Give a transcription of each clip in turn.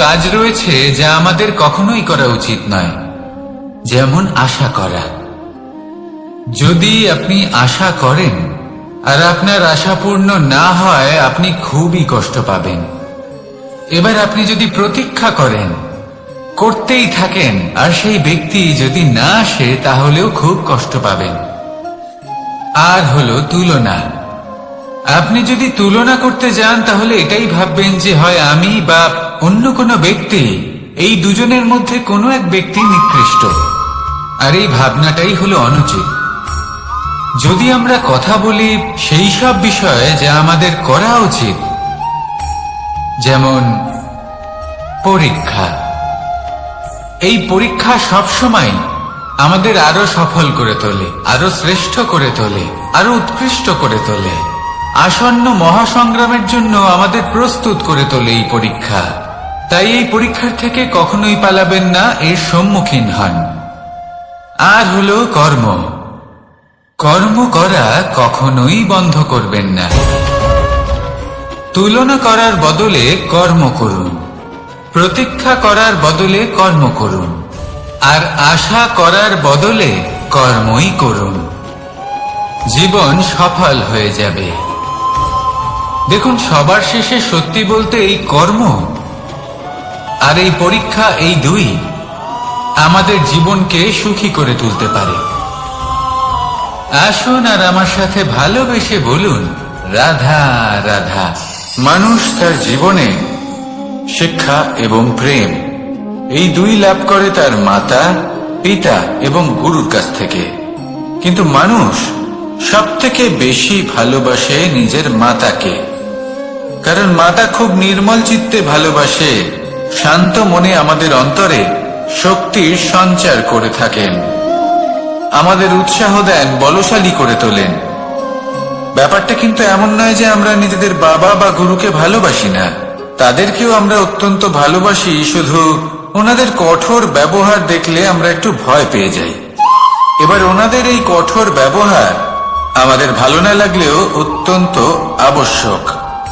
কাজ রয়েছে যা আমাদের কখনোই করা উচিত নয়, যেমন আশা করা। যদি আপনি আশা করেন আর আপনার আশা পূর্ণ না হয়, আপনি খুবই কষ্ট পাবেন। এবার আপনি যদি প্রতীক্ষা করেন, করতেই থাকেন, আর সেই ব্যক্তি যদি না আসে, তাহলেও খুব কষ্ট পাবেন। আর হলো তুলনা। আপনি যদি তুলনা করতে যান, তাহলে এটাই ভাববেন যে হয় আমি বা অন্য কোনো ব্যক্তি, এই দুজনের মধ্যে কোনো এক ব্যক্তি নিকৃষ্ট। আর এই ভাবনাটাই হলো অনুচিত। যদি আমরা কথা বলি সেই সব বিষয়ে যা আমাদের করা উচিত, যেমন পরীক্ষা। এই পরীক্ষা সবসময় আমাদের আরো সফল করে তোলে, আরো শ্রেষ্ঠ করে তোলে, আরো উৎকৃষ্ট করে তোলে। আসন্ন মহাসংগ্রামের জন্য আমাদের প্রস্তুত করে তোলে এই পরীক্ষা। তাই এই পরীক্ষার থেকে কখনোই পালাবেন না, এর সম্মুখীন হন। আর হলো কর্ম। কর্ম করা কখনোই বন্ধ করবেন না। তুলনা করার বদলে কর্ম করুন, প্রতীক্ষা করার বদলে কর্ম করুন, আর আশা করার বদলে কর্মই করুন। জীবন সফল হয়ে যাবে। দেখুন, সবার শেষে সত্যি বলতে এই কর্ম আর এই পরীক্ষা, এই দুই আমাদের জীবনকে সুখী করে তুলতে পারে। আসুন আর আমার সাথে ভালোবেসে বলুন, রাধা রাধা। মানুষ তার জীবনে শিক্ষা এবং প্রেম, এই দুই লাভ করে তার মাতা, পিতা এবং গুরুর কাছ থেকে। কিন্তু মানুষ সবথেকে বেশি ভালোবাসে নিজের মাতাকে, কারণ মাতা খুব নির্মল চিত্তে ভালোবাসে, শান্ত মনে আমাদের অন্তরে শক্তির সঞ্চার করে থাকেন, আমাদের উৎসাহ দেন, বলশালী করে তোলেন। ব্যাপারটা কিন্তু এমন নয় যে আমরা নিজেদের বাবা বা গুরুকে ভালোবাসি না, তাদেরকেও আমরা অত্যন্ত ভালোবাসি, শুধু ওনাদের কঠোর ব্যবহার দেখলে আমরা একটু ভয় পেয়ে যাই। এবার ওনাদের এই কঠোর ব্যবহার আমাদের ভালো না লাগলেও অত্যন্ত আবশ্যক,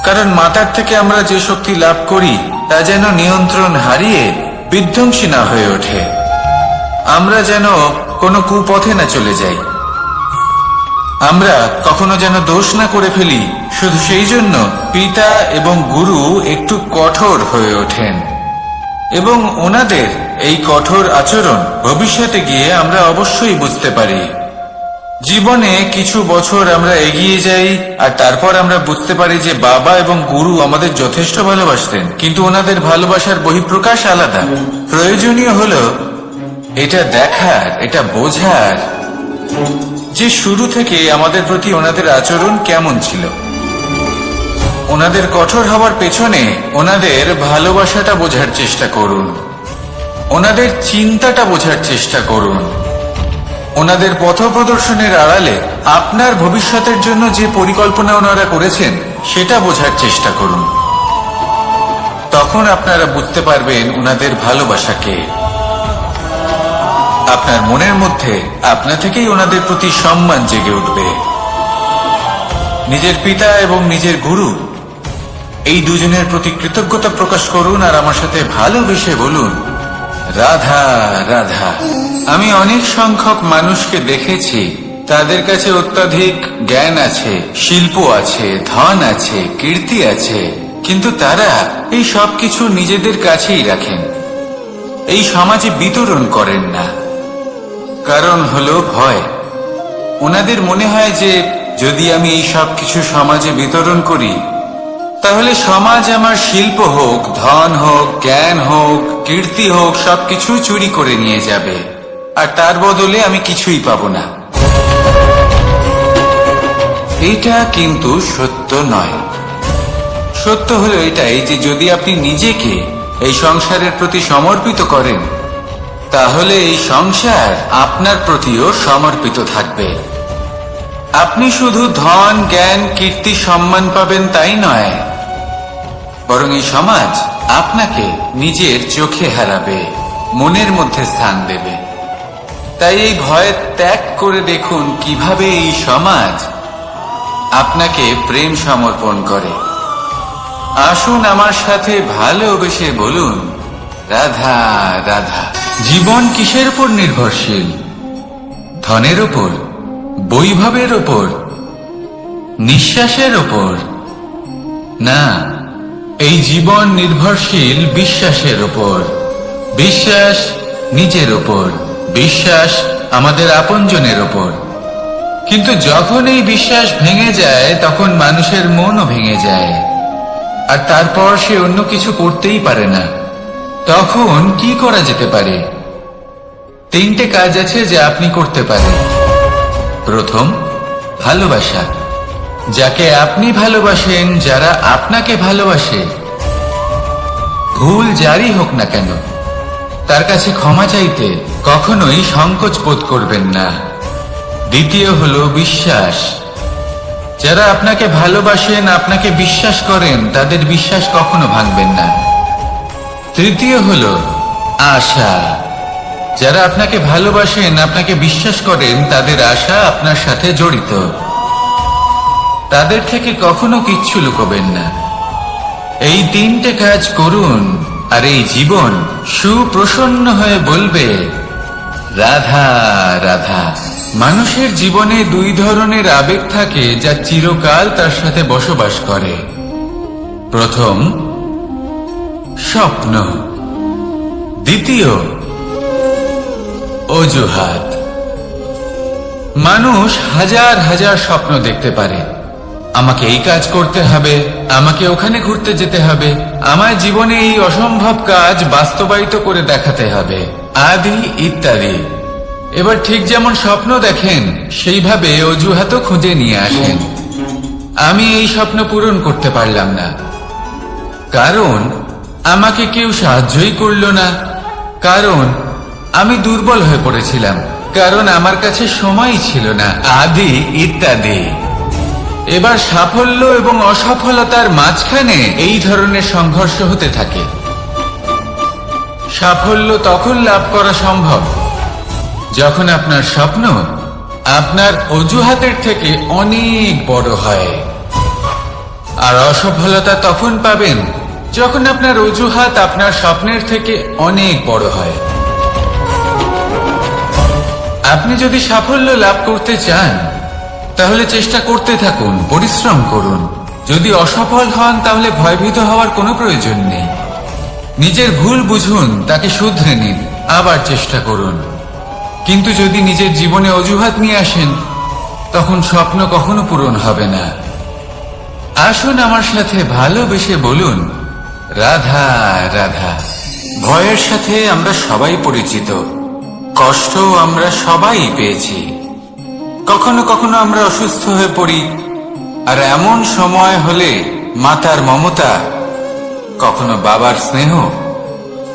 কারণ মাতার থেকে আমরা যে শক্তি লাভ করি তা যেন নিয়ন্ত্রণ হারিয়ে বিধ্বংসী না হয়ে ওঠে, আমরা যেন কোনো কুপথে না চলে যাই, আমরা কখনো যেন দোষ না করে ফেলি। শুধু সেই জন্য পিতা এবং গুরু একটু কঠোর হয়ে ওঠেন, এবং ওনাদের এই কঠোর আচরণ ভবিষ্যতে গিয়ে আমরা অবশ্যই বুঝতে পারি। জীবনে কিছু বছর আমরা এগিয়ে যাই আর তারপর আমরা বুঝতে পারি যে বাবা এবং গুরু আমাদের যথেষ্ট ভালোবাসতেন, কিন্তু ওনাদের ভালোবাসার বহিঃপ্রকাশ আলাদা। প্রয়োজনীয় হলো এটা দেখার, এটা বোঝার যে শুরু থেকে আমাদের প্রতি ওনাদের আচরণ কেমন ছিল। ওনাদের কঠোর হওয়ার পেছনে ওনাদের ভালোবাসাটা বোঝার চেষ্টা করুন, ওনাদের চিন্তাটা বোঝার চেষ্টা করুন, ওনাদের পথ প্রদর্শনের আড়ালে আপনার ভবিষ্যতের জন্য যে পরিকল্পনা ওনারা করেছেন সেটা বোঝার চেষ্টা করুন। তখন আপনারা বুঝতে পারবেন ওনাদের ভালোবাসাকে। আপনার মনের মধ্যে আপনা থেকেই ওনাদের প্রতি সম্মান জেগে উঠবে। নিজের পিতা এবং নিজের গুরু, এই দুজনের প্রতি কৃতজ্ঞতা প্রকাশ করুন আর আমার সাথে ভালোবেসে বলুন, রাধা রাধা। আমি অনেক সংখ্যক মানুষকে দেখেছি, তাদের কাছে অত্যাধিক জ্ঞান আছে, শিল্প আছে, ধন আছে, কীর্তি আছে, কিন্তু তারা এই সব কিছু নিজেদের কাছেই রাখেন, এই সমাজে বিতরণ করেন না। কারণ হলো ভয়। ওনাদের মনে হয় যে যদি আমি এই সব কিছু সমাজে বিতরণ করি, তাহলে সমাজ আমার শিল্প হোক, ধন হোক, জ্ঞান হোক, কীর্তি হোক, সবকিছু চুরি করে নিয়ে যাবে, আর তার বদলে আমি কিছুই পাবো না। এটা কিন্তু সত্য নয়। সত্য হলো এটাই যে যদি আপনি নিজেকে এই সংসারের প্রতি সমর্পিত করেন, তাহলে এই সংসার আপনার প্রতিও সমর্পিত থাকবে। আপনি শুধু ধন, জ্ঞান, কীর্তি, সম্মান পাবেন তাই নয়, বরং এই সমাজ আপনাকে নিজের চোখে হারাবে, মনের মধ্যে স্থান দেবে। তাই এই ভয় ত্যাগ করে দেখুন কিভাবে এই সমাজ আপনাকে প্রেম সমর্পণ করে। আসুন আমার সাথে ভালোবেসে বলুন, রাধা রাধা। জীবন কিসের উপর নির্ভরশীল? ধনের উপর, বৈভবের উপর, নিঃশ্বাসের উপর? না, এই জীবন নির্ভরশীল বিশ্বাসের উপর। বিশ্বাস নিজের উপর, বিশ্বাস আমাদের আপনজনের উপর। কিন্তু যখন এই বিশ্বাস ভেঙে যায় তখন মানুষের মনও ভেঙে যায়, আর তারপর সে অন্য কিছু করতেই পারে না। তখন কি করা যেতে পারে? 3টে কাজ আছে যা আপনি করতে পারেন। প্রথম, ভালোবাসা। যাকে আপনি ভালোবাসেন, যারা আপনাকে ভালোবাসে, ভুল যারই হোক না কেন, তার কাছে ক্ষমা চাইতে কখনোই সংকোচ বোধ করবেন না। দ্বিতীয় হলো বিশ্বাস। যারা আপনাকে ভালোবাসেন, আপনাকে বিশ্বাস করেন, তাদের বিশ্বাস কখনো ভাঙবেন না। তৃতীয় হলো আশা। যারা আপনাকে ভালোবাসেন, আপনাকে বিশ্বাস করেন, তাদের আশা আপনার সাথে জড়িত। তাদের থেকে কখনো কিচ্ছু লুকোবেন না। এই 3টে কাজ করুন, আর এই জীবন সুপ্রসন্ন হয়ে বলবে, রাধা রাধা। মানুষের জীবনে 2 ধরনের আবেগ থাকে যা চিরকাল তার সাথে বসবাস করে। প্রথম, স্বপ্ন। দ্বিতীয়, অজুহাত। মানুষ হাজার হাজার স্বপ্ন দেখতে পারে। আমাকে এই কাজ করতে হবে, আমাকে ওখানে ঘুরতে যেতে হবে, আমার জীবনে এই অসম্ভব কাজ বাস্তবায়িত করে দেখাতে হবে, আদি ইত্যাদি। এবার ঠিক যেমন স্বপ্ন দেখেন, সেইভাবে অজুহাতও খুঁজে নিয়ে আসেন। আমি এই স্বপ্ন পূরণ করতে পারলাম না, কারণ আমাকে কেউ সাহায্যই করলো না, কারণ আমি দুর্বল হয়ে পড়েছিলাম, কারণ আমার কাছে সময়ই ছিল না, আদি ইত্যাদি। এবার সাফল্য এবং অসফলতার মাঝখানে এই ধরনের সংঘর্ষ হতে থাকে। সাফল্য তখন লাভ করা সম্ভব যখন আপনার স্বপ্ন আপনার অজুহাতের থেকে অনেক বড় হয়, আর অসফলতা তখন পাবেন যখন আপনার অজুহাত আপনার স্বপ্নের থেকে অনেক বড় হয়। আপনি যদি সাফল্য লাভ করতে চান, তাহলে চেষ্টা করতে থাকুন, পরিশ্রম করুন। যদি অসফল হন, তাহলে ভয়ভীত হওয়ার কোনো প্রয়োজন নেই। নিজের ভুল বুঝুন, তাকে শুধরে নিন, আবার চেষ্টা করুন। কিন্তু যদি নিজের জীবনে অজুহাত নিয়ে আসেন, তখন স্বপ্ন কখনো পূরণ হবে না। আসুন আমার সাথে ভালোবেসে বলুন, রাধা রাধা। ভয়ের সাথে আমরা সবাই পরিচিত, কষ্ট আমরা সবাই পেয়েছি। কখনো কখনো আমরা অসুস্থ হয়ে পড়ি, আর এমন সময় হলে মাতার মমতা, কখনো বাবার স্নেহ,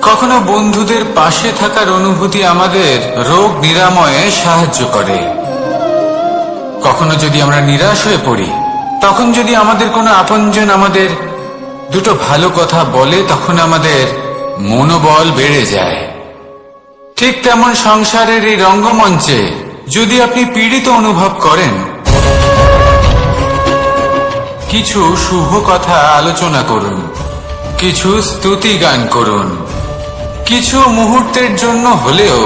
কখনো বন্ধুদের পাশে থাকার অনুভূতি আমাদের রোগ নিরাময়ে সাহায্য করে। কখনো যদি আমরা নিরাশ হয়ে পড়ি, তখন যদি আমাদের কোনো আপনজন আমাদের 2টো ভালো কথা বলে, তখন আমাদের মনোবল বেড়ে যায়। ঠিক তেমন সংসারের এই রঙ্গমঞ্চে যদি আপনি পীড়িত অনুভব করেন, কিছু শুভ কথা আলোচনা করুন, কিছু স্তুতি গান করুন, কিছু মুহূর্তের জন্য হলেও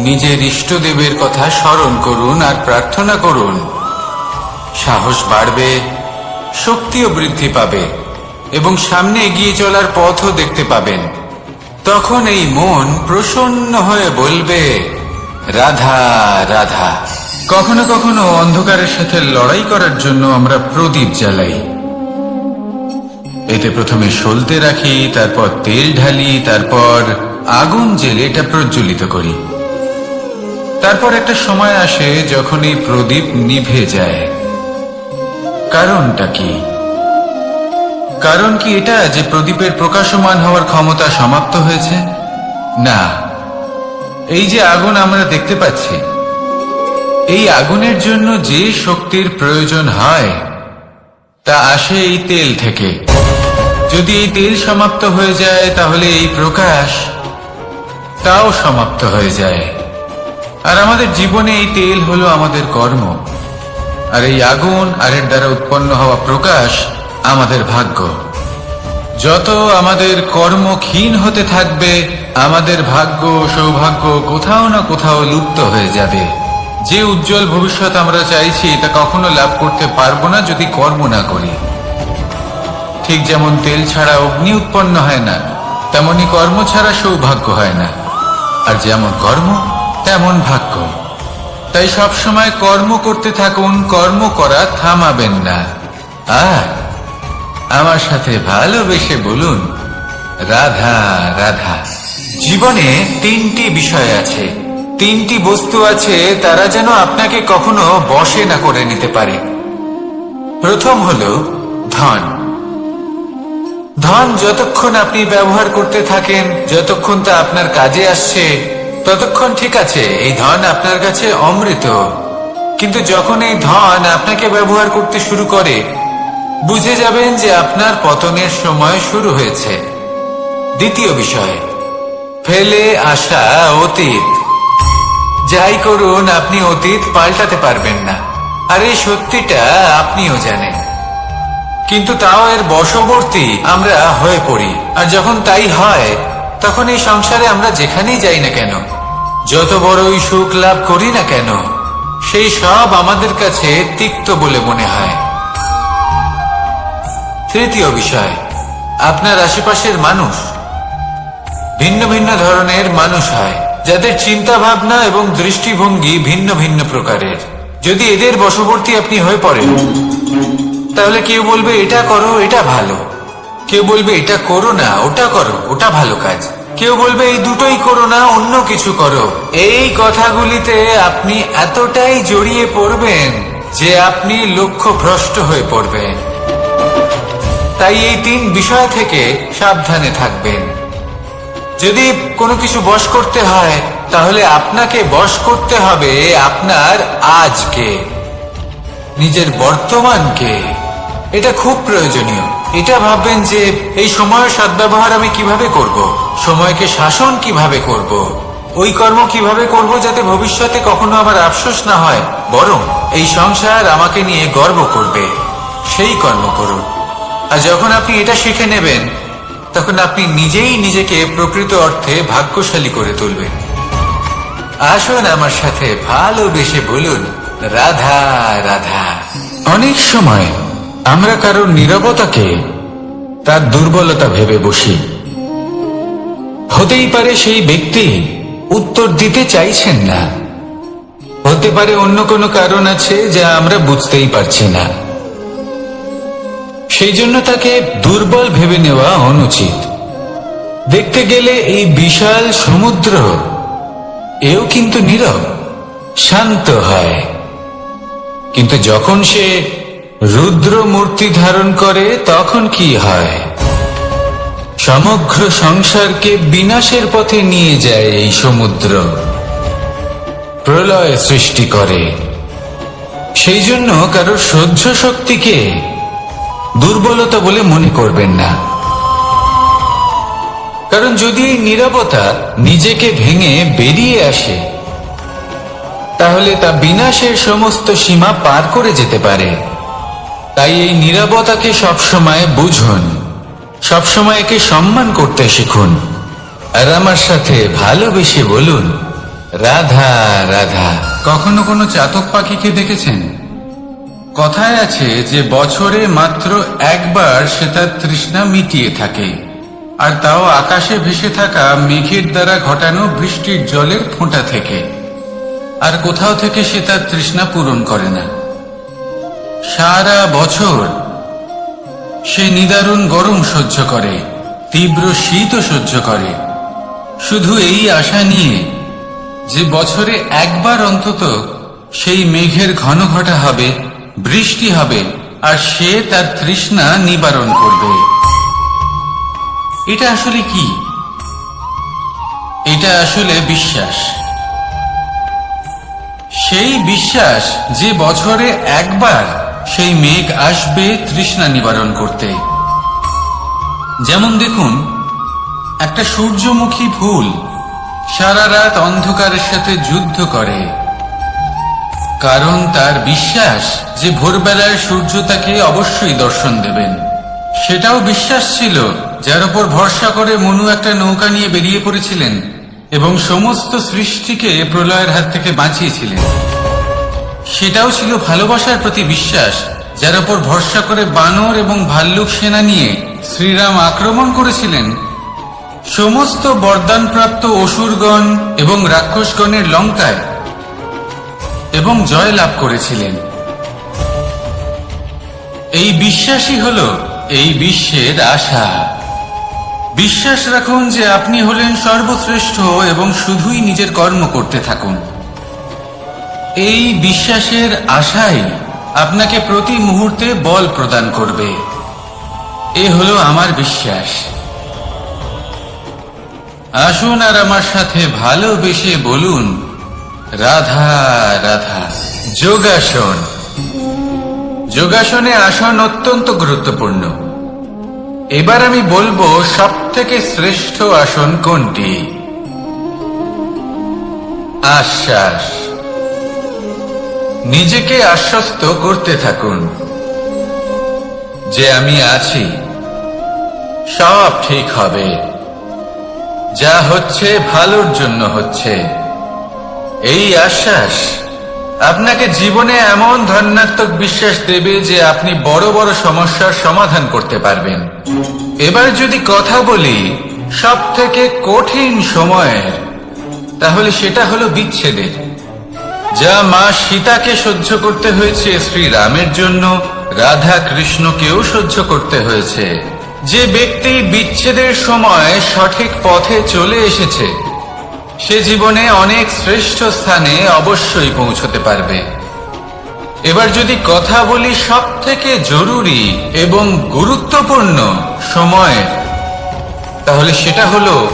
নিজের ইষ্টদেবের কথা স্মরণ করুন আর প্রার্থনা করুন। সাহস বাড়বে, শক্তিও বৃদ্ধি পাবে, এবং সামনে এগিয়ে চলার পথও দেখতে পাবেন। তখন এই মন প্রসন্ন হয়ে বলবে, রাধা রাধা। কখনো কখনো অন্ধকারের সাথে লড়াই করার জন্য আমরা প্রদীপ জ্বালাই। এতে প্রথমে সলতে রাখি, তারপর তেল ঢালি, তারপর আগুন জেলে এটা প্রজ্বলিত করি। তারপর একটা সময় আসে যখন এই প্রদীপ নিভে যায়। কারণটা কি? কারণ কি এটা যে প্রদীপের প্রকাশমান হওয়ার ক্ষমতা সমাপ্ত হয়েছে? না, এই যে আগুন আমরা দেখতে পাচ্ছি, এই আগুনের জন্য যে শক্তির প্রয়োজন হয় তা আসে এই তেল থেকে। যদি এই তেল সমাপ্ত হয়ে যায়, তাহলে এই প্রকাশ তাও সমাপ্ত হয়ে যায়। আর আমাদের জীবনে এই তেল হলো আমাদের কর্ম, আর এই আগুন আর এর দ্বারা উৎপন্ন হওয়া প্রকাশ আমাদের ভাগ্য। যত আমাদের কর্ম ক্ষীণ হতে থাকবে, আমাদের ভাগ্য সৌভাগ্য কোথাও না কোথাও লুপ্ত হয়ে যাবে। যে উজ্জ্বল ভবিষ্যৎ আমরা চাইছি তা কখনো লাভ করতে পারবো না যদি কর্ম না করি। ঠিক যেমন তেল ছাড়া অগ্নি উৎপন্ন হয় না, তেমনি কর্ম ছাড়া সৌভাগ্য হয় না। আর যেমন কর্ম তেমন ভাগ্য। তাই সব সময় কর্ম করতে থাকুন, কর্ম করা থামাবেন না। আর আমার সাথে ভালোবেসে বলুন, রাধা রাধা। জীবনে তিনটি বিষয় আছে, তিনটি বস্তু আছে, তারা যেন আপনাকে কখনো বশে না করে নিতে পারে। প্রথম হলো ধন। ধন যতক্ষণ আপনি ব্যবহার করতে থাকেন, যতক্ষণ তা আপনার কাজে আসছে, ততক্ষণ ঠিক আছে, এই ধন আপনার কাছে অমৃত। কিন্তু যখন এই ধন আপনাকে ব্যবহার করতে শুরু করে, বুঝে যাবেন যে আপনার পতনের সময় শুরু হয়েছে। দ্বিতীয় বিষয়, ফেলে আসা অতীত। যাই করুন, আপনি অতীত পাল্টাতে পারবেন না, আর এই সত্যিটা আপনিও জানেন। কিন্তু তাও এর বশবর্তী আমরা হয়ে পড়ি। আর যখন তাই হয়, তখন এই সংসারে আমরা যেখানেই যাই না কেন, যত বড়ই সুখ লাভ করি না কেন, সেই সব আমাদের কাছে তিক্ত বলে মনে হয়। তৃতীয় বিষয়, আপনার আশেপাশের মানুষ। ভিন্ন ভিন্ন ধরনের মানুষ হয়, যাদের চিন্তা ভাবনা এবং দৃষ্টিভঙ্গি ভিন্ন ভিন্ন প্রকারের। যদি এদের বশবর্তী আপনি হয়ে পড়েন, তাহলে কেউ বলবে এটা করো, এটা ভালো। কেউ বলবে এটা করো না, ওটা করো, ওটা ভালো কাজ। কেউ বলবে এই দুটোই করো না, অন্য কিছু করো। এই কথাগুলিতে আপনি এতটাই জড়িয়ে পড়বেন যে আপনি লক্ষ্যভ্রষ্ট হয়ে পড়বেন। তাই এই তিন বিষয় থেকে সাবধানে থাকবেন। যদি কোনো কিছু বশ করতে হয়, তাহলে আপনাকে বশ করতে হবে আপনার আজকে, নিজের বর্তমানকে। এটা খুব প্রয়োজনীয়। এটা ভাববেন যে এই সময়ের সদ্ব্যবহার আমি কিভাবে করব, সময়কে শাসন কিভাবে করব, ওই কর্ম কিভাবে করব যাতে ভবিষ্যতে কখনো আমার আফসোস না হয়, বরং এই সংসার আমাকে নিয়ে গর্ব করবে, সেই কর্ম করুন। আর যখন আপনি এটা শিখে নেবেন, তখন আপনি নিজেই নিজেকে প্রকৃত অর্থে ভাগ্যশালী করে তুলবেন। আসুন আমার সাথে ভালোবেসে বলুন, রাধা রাধা। অনেক সময় আমরা কারোর নীরবতাকে তার দুর্বলতা ভেবে বসি। হতেই পারে সেই ব্যক্তি উত্তর দিতে চাইছেন না, হতে পারে অন্য কোনো কারণ আছে যা আমরা বুঝতেই পারছি না। সেই জন্য তাকে দুর্বল ভেবে নেওয়া অনুচিত। দেখতে গেলে এই বিশাল সমুদ্র এও কিন্তু নীরব, শান্ত হয়। কিন্তু যখন সে রুদ্র মূর্তি ধারণ করে, তখন কি হয়? সমগ্র সংসারকে বিনাশের পথে নিয়ে যায় এই সমুদ্র, প্রলয় সৃষ্টি করে। সেই জন্য কারোর সহ্য শক্তিকে দুর্বলতা বলে মনে করবেন না। কারণ যদি এই নীরবতা নিজেকে ভেঙে বেরিয়ে আসে, তাহলে তা বিনাশের সমস্ত সীমা পার করে যেতে পারে। তাই এই নীরবতাকে সবসময় বুঝুন, সবসময় একে সম্মান করতে শিখুন। আর আমার সাথে ভালোবেসে বলুন, রাধা রাধা। কখনো কোনো চাতক পাখিকে দেখেছেন? কথায় আছে যে বছরে মাত্র একবার সে তার তৃষ্ণা মিটিয়ে থাকে, আর তাও আকাশে ভেসে থাকা মেঘের দ্বারা ঘটানো বৃষ্টির জলের ফোঁটা থেকে। আর কোথাও থেকে সে তার তৃষ্ণা পূরণ করে না। সারা বছর সে নিদারুণ গরম সহ্য করে, তীব্র শীতও সহ্য করে, শুধু এই আশা নিয়ে যে বছরে একবার অন্তত সেই মেঘের ঘন ঘটা হবে, বৃষ্টি হবে, আর সে তার তৃষ্ণা নিবারণ করবে। এটা আসলে কি? এটা আসলে বিশ্বাস। সেই বিশ্বাস যে বছরে একবার সেই মেঘ আসবে তৃষ্ণা নিবারণ করতে। যেমন দেখুন, একটা সূর্যমুখী ফুল সারা রাত অন্ধকারের সাথে যুদ্ধ করে, কারণ তার বিশ্বাস যে ভোরবেলায় সূর্য তাকে অবশ্যই দর্শন দেবেন। সেটাও বিশ্বাস ছিল, যার উপর ভরসা করে মনু একটা নৌকা নিয়ে বেরিয়ে পড়েছিলেন এবং সমস্ত সৃষ্টিকে প্রলয়ের হাত থেকে বাঁচিয়েছিলেন। সেটাও ছিল ভালোবাসার প্রতি বিশ্বাস, যার উপর ভরসা করে বানর এবং ভাল্লুক সেনা নিয়ে শ্রীরাম আক্রমণ করেছিলেন সমস্ত বরদানপ্রাপ্ত অসুরগণ এবং রাক্ষসগণের লঙ্কায় এবং জয় লাভ করেছিলেন। এই বিশ্বাসই হল এই বিশ্বের আশা। বিশ্বাস রাখুন যে আপনি হলেন সর্বশ্রেষ্ঠ এবং শুধুই নিজের কর্ম করতে থাকুন। এই বিশ্বাসের আশাই আপনাকে প্রতি মুহূর্তে বল প্রদান করবে। এ হলো আমার বিশ্বাস। আসুন আর আমার সাথে ভালোবেসে বলুন, রাধা রাধা। যোগাসন। যোগাসনে আসন অত্যন্ত গুরুত্বপূর্ণ। এবার আমি বলবো সবথেকে শ্রেষ্ঠ আসন কোনটি। আশ্বাস। নিজেকে আশ্বস্ত করতে থাকুন যে আমি আছি, সব ঠিক হবে, যা হচ্ছে ভালোর জন্য হচ্ছে। এই আশ্বাস আপনাকে জীবনে এমন ধনাত্মক বিশ্বাস দেবে যে আপনি বড় বড় সমস্যার সমাধান করতে পারবেন। এবার যদি কথা বলি সবথেকে কঠিন সময়ের, তাহলে সেটা হলো বিচ্ছেদের। যা মা সীতাকে সহ্য করতে হয়েছে শ্রীরামের জন্য, রাধা কৃষ্ণকেও সহ্য করতে হয়েছে। যে ব্যক্তি বিচ্ছেদের সময় সঠিক পথে চলে এসেছে, সে জীবনে অনেক শ্রেষ্ঠ স্থানে অবশ্যই পৌঁছতে পারবে। এবার যদি কথা বলি সবথেকে জরুরি এবং গুরুত্বপূর্ণ সময়, তাহলে সেটা হলো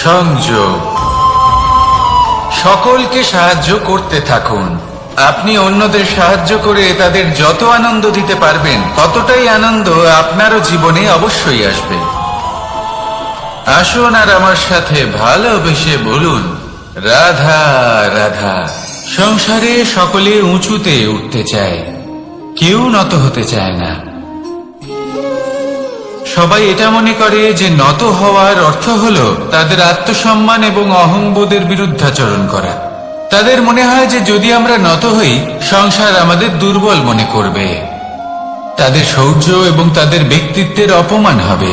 সংযোগ। সকলকে সাহায্য করতে থাকুন। আপনি অন্যদের সাহায্য করে তাদের যত আনন্দ দিতে পারবেন, ততটাই আনন্দ আপনারও জীবনে অবশ্যই আসবে। আসুন আর আমার সাথে ভালোবেসে বলুন, রাধা রাধা। সংসারে সকলে উঁচুতে উঠতে চায়, কেউ নত হতে চায় না। সবাই এটা মনে করে যে নত হওয়ার অর্থ হলো তাদের আত্মসম্মান এবং অহংবোধের বিরুদ্ধাচরণ করা। তাদের মনে হয় যে যদি আমরা নত হই, সংসার আমাদের দুর্বল মনে করবে, তাদের শৌর্য এবং তাদের ব্যক্তিত্বের অপমান হবে।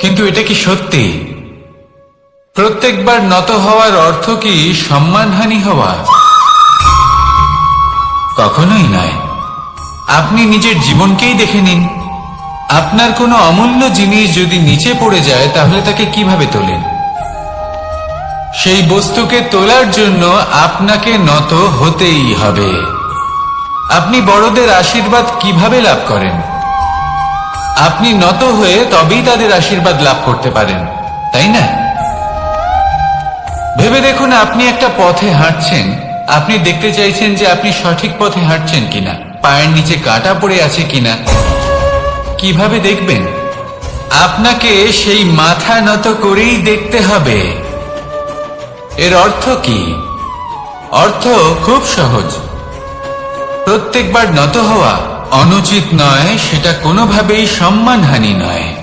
কিন্তু এটা কি সত্যি? প্রত্যেকবার নত হওয়ার অর্থ কি সম্মানহানি হওয়া? কখনোই নয়। আপনি নিজের জীবনকেই দেখে নিন। আপনার কোনো অমূল্য জিনিস যদি নিচে পড়ে যায়, তাহলে তাকে কিভাবে তোলেন? সেই বস্তুকে তোলার জন্য আপনাকে নত হতেই হবে। আপনি বড়দের আশীর্বাদ কিভাবে লাভ করেন? আপনি নত হয়ে তবেই তাদের আশীর্বাদ লাভ করতে পারেন, তাই না? ভেবে দেখুন, আপনি একটা পথে হাঁটছেন। আপনি দেখতে চাইছেন যে আপনি সঠিক পথে হাঁটছেন কিনা, পায়ের নিচে কাঁটা পড়ে আছে কিনা। কিভাবে দেখবেন? আপনাকে সেই মাথা নত করেই দেখতে হবে। এর অর্থ কি? অর্থ খুব সহজ। প্রত্যেকবার নত হওয়া অনুচিত নয়, সেটা কোনোভাবেই সম্মানহানি নয়।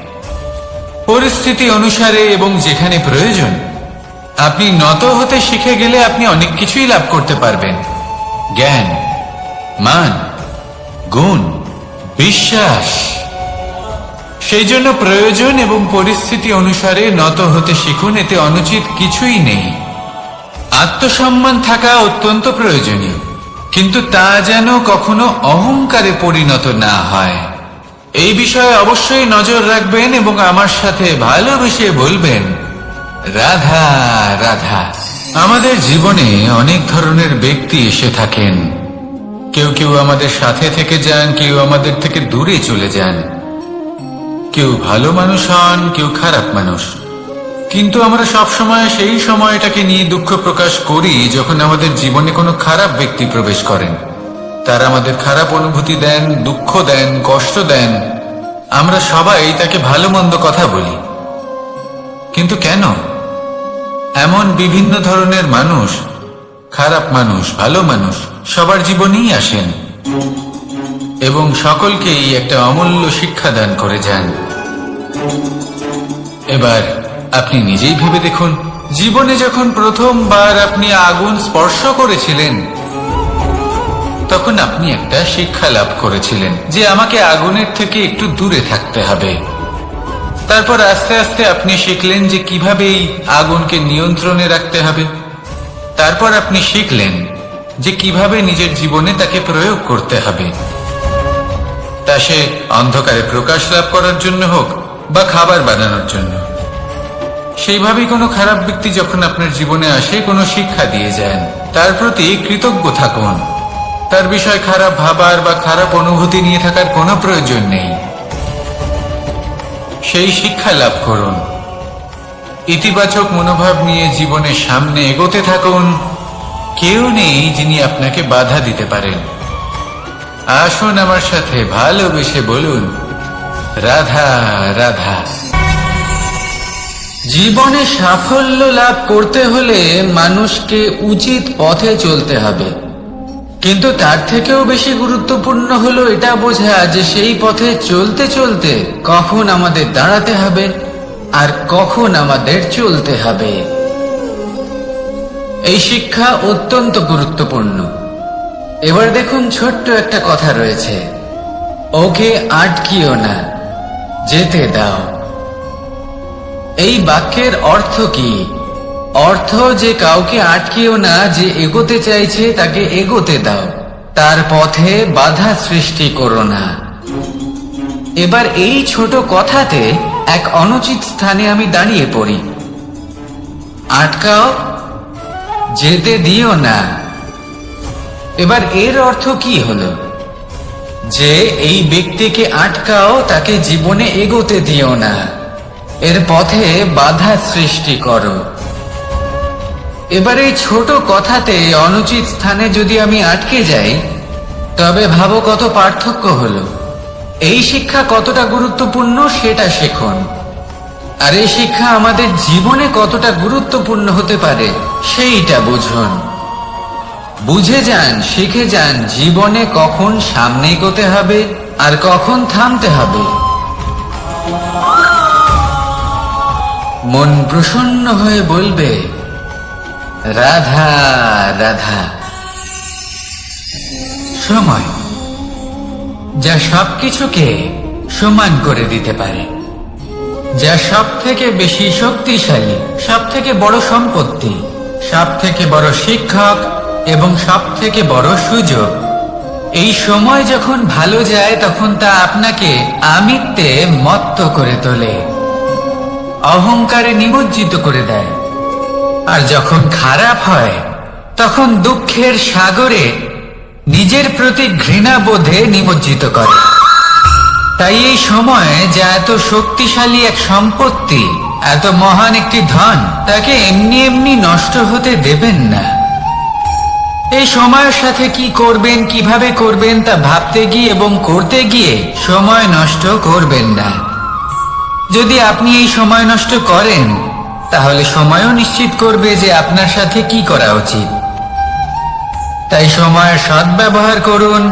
পরিস্থিতি অনুসারে এবং যেখানে প্রয়োজন, আপনি নত হতে শিখে গেলে আপনি অনেক কিছুই লাভ করতে পারবেন। জ্ঞান, মান, গুণ, বিশ্বাস। সেই জন্য প্রয়োজন এবং পরিস্থিতি অনুসারে নত হতে শিখুন। এতে অনুচিত কিছুই নেই। আত্মসম্মান থাকা অত্যন্ত প্রয়োজনীয়, কিন্তু তা যেন কখনো অহংকারে পরিণত না হয়। এই বিষয়ে অবশ্যই নজর রাখবেন এবং আমার সাথে ভালোবেসে বলবেন, রাধা রাধা। আমাদের জীবনে অনেক ধরনের ব্যক্তি এসে থাকেন। কেউ কেউ আমাদের সাথে থেকে যান, কেউ আমাদের থেকে দূরে চলে যান। কেউ ভালো মানুষ হন, কেউ খারাপ মানুষ। কিন্তু আমরা সবসময় সেই সময়টাকে নিয়ে দুঃখ প্রকাশ করি যখন আমাদের জীবনে কোনো খারাপ ব্যক্তি প্রবেশ করেন। তারা আমাদের খারাপ অনুভূতি দেন, দুঃখ দেন, কষ্ট দেন। আমরা সবাই তাকে ভালো মন্দ কথা বলি। কিন্তু কেন? এমন বিভিন্ন ধরনের মানুষ, খারাপ মানুষ, ভালো মানুষ, সবার জীবনেই আসেন। এবং সকলকেই একটা অমূল্য শিক্ষা দান করে যান। এবার আপনি নিজেই ভেবে দেখুন, জীবনে যখন প্রথমবার আপনি আগুন স্পর্শ করেছিলেন তখন আপনি একটা শিক্ষা লাভ করেছিলেন যে আমাকে আগুনের থেকে একটু দূরে থাকতে হবে। তারপর আস্তে আস্তে আপনি শিখলেন যে কিভাবে এই আগুনকে নিয়ন্ত্রণে রাখতে হবে। তারপর আপনি শিখলেন যে কিভাবে নিজের জীবনে তাকে প্রয়োগ করতে হবে, তা সে অন্ধকারে প্রকাশ লাভ করার জন্য হোক বা খাবার বানানোর জন্য। সেইভাবেই কোনো খারাপ ব্যক্তি যখন আপনার জীবনে আসে কোনো শিক্ষা দিয়ে যান, তার প্রতি কৃতজ্ঞ থাকুন। তার বিষয় খারাপ ভাবার বা খারাপ অনুভূতি নিয়ে থাকার কোনো প্রয়োজন নেই। সেই শিক্ষা লাভ করুন, ইতিবাচক মনোভাব নিয়ে জীবনের সামনে এগোতে থাকুন। কেউ নেই যিনি আপনাকে বাধা দিতে পারেন। আসুন আমার সাথে ভালোবেসে বলুন, রাধা রাধা। জীবনে সাফল্য লাভ করতে হলে মানুষকে উচিত পথে চলতে হবে, কিন্তু তার থেকেও বেশি গুরুত্বপূর্ণ হলো এটা বোঝা যে সেই পথে চলতে চলতে কখন আমাদের দাঁড়াতে হবে আর কখন আমাদের চলতে হবে। এই শিক্ষা অত্যন্ত গুরুত্বপূর্ণ। এবার দেখুন, ছোট্ট একটা কথা রয়েছে, ওকে আটকিও না, যেতে দাও। এই বাক্যের অর্থ কি? অর্থ যে কাউকে আটকিও না, যে এগোতে চাইছে তাকে এগোতে দাও, তার পথে বাধা সৃষ্টি করো না। এবার এই ছোট কথাতে এক অনুচিত স্থানে আমি দাঁড়িয়ে পড়ি। আটকাও, যেতে দিও না। এবার এর অর্থ কি হলো? যে এই ব্যক্তিকে আটকাও, তাকে জীবনে এগোতে দিও না, এর পথে বাধা সৃষ্টি করো। এবার এই ছোট কথাতে অনুচিত স্থানে যদি আমি আটকে যাই, তবে ভাবো কত পার্থক্য হলো। এই শিক্ষা কতটা গুরুত্বপূর্ণ সেটা শিখুন, আর এই শিক্ষা আমাদের জীবনে কতটা গুরুত্বপূর্ণ হতে পারে সেইটা বুঝুন। বুঝে যান, শিখে যান জীবনে কখন সামনে এগোতে হবে আর কখন থামতে হবে। মন প্রসন্ন হয়ে বলবে, রাধা রাধা। সময় যা সবকিছুকে সমান করে দিতে পারে, যা সব থেকে বেশি শক্তিশালী, সব থেকে বড় সম্পত্তি, সব থেকে বড় শিক্ষক এবং সব থেকে বড় সুযোগ। এই সময় যখন ভালো যায় তখন তা আপনাকে আমিত্বে মত্ত করে তোলে, অহংকারে নিমজ্জিত করে দেয়। আর যখন খারাপ হয় তখন দুঃখের সাগরে নিজের প্রতি ঘৃণাবোধে নিমজ্জিত করে। তাই এই সময় যা এত শক্তিশালী এক সম্পত্তি, এত মহান একটি ধন, তাকে এমনি এমনি নষ্ট হতে দেবেন না। এই সময়ের সাথে কি করবেন, কিভাবে করবেন তা ভাবতে গিয়ে এবং করতে গিয়ে সময় নষ্ট করবেন না। যদি আপনি এই সময় নষ্ট করেন, তাহলে সময়ও নিশ্চিত করবে যে আপনার সাথে কি করা উচিত। তাই সময়ের সদ্ব্যবহার করুন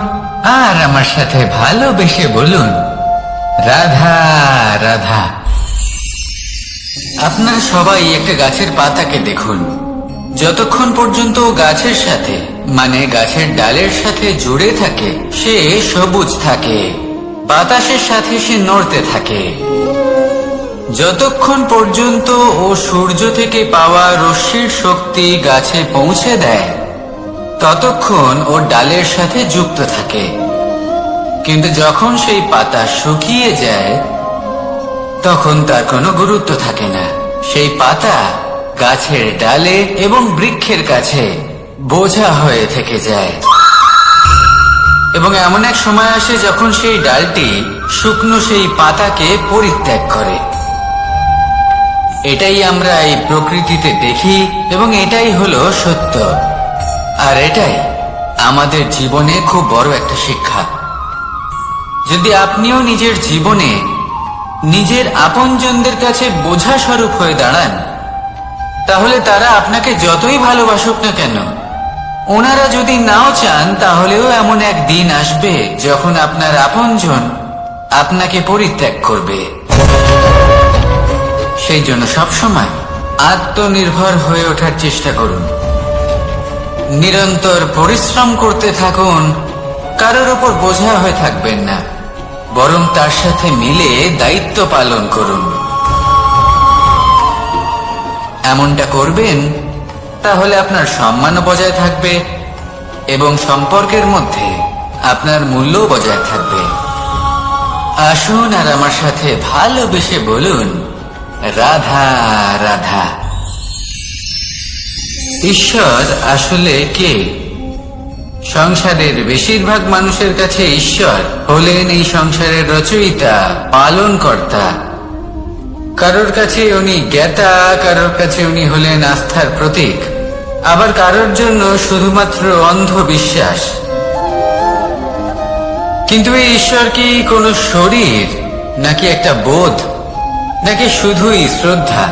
আর আমার সাথে ভালোবেসে বলুন, রাধা রাধা। আপনারা সবাই একটা গাছের পাতাকে দেখুন, যতক্ষণ পর্যন্ত গাছের সাথে মানে গাছের ডালের সাথে জুড়ে থাকে সে সবুজ থাকে, বাতাসের সাথে সে নড়তে থাকে। যতক্ষণ পর্যন্ত ও সূর্য থেকে পাওয়া রশ্মির শক্তি গাছে পৌঁছে দেয় ততক্ষণ ও ডালের সাথে যুক্ত থাকে। কিন্তু যখন সেই পাতা শুকিয়ে যায় তখন তার কোনো গুরুত্ব থাকে না। সেই পাতা গাছের ডালে এবং বৃক্ষের কাছে বোঝা হয়ে থেকে যায়। এবং এমন এক সময় আসে যখন সেই ডালটি শুকনো সেই পাতাকে পরিত্যাগ করে। এটাই আমরা এই প্রকৃতিতে দেখি এবং এটাই হলো সত্য। আর এটাই আমাদের জীবনে খুব বড় একটা শিক্ষা। যদি আপনিও নিজের জীবনে নিজের আপনজনদের কাছে বোঝা স্বরূপ হয়ে দাঁড়ান, তাহলে তারা আপনাকে যতই ভালোবাসুক না কেন ওনারা যদি নাও চান তাহলেও এমন এক দিন আসবে যখন আপনার আপনজন আপনাকে পরিত্যাগ করবে। সেই জন্য সবসময় আত্মনির্ভর হয়ে ওঠার চেষ্টা করুন। নিরন্তর পরিশ্রম করতে থাকুন, কারোর ওপর বোঝা হয়ে থাকবেন না, বরং তার সাথে মিলে দায়িত্ব পালন করুন। এমনটা করবেন তাহলে আপনার সম্মানও বজায় থাকবে এবং সম্পর্কের মধ্যে আপনার মূল্যও বজায় থাকবে। আসুন আর আমার সাথে ভালোবেসে বলুন, রাধা রাধা। ঈশ্বর আসলে কে? সংসারের বেশিরভাগ মানুষের কাছে ঈশ্বর হলেন এই সংসারের রচয়িতা, পালনকর্তা। কারোর কাছে উনি জ্ঞাতা, কারোর কাছে উনি হলেন আস্থার প্রতীক, আবার কারোর জন্য শুধুমাত্র অন্ধবিশ্বাস। কিন্তু এই ঈশ্বর কি কোনো শরীর, নাকি একটা বোধ, নাকি শুধুই শ্রদ্ধা?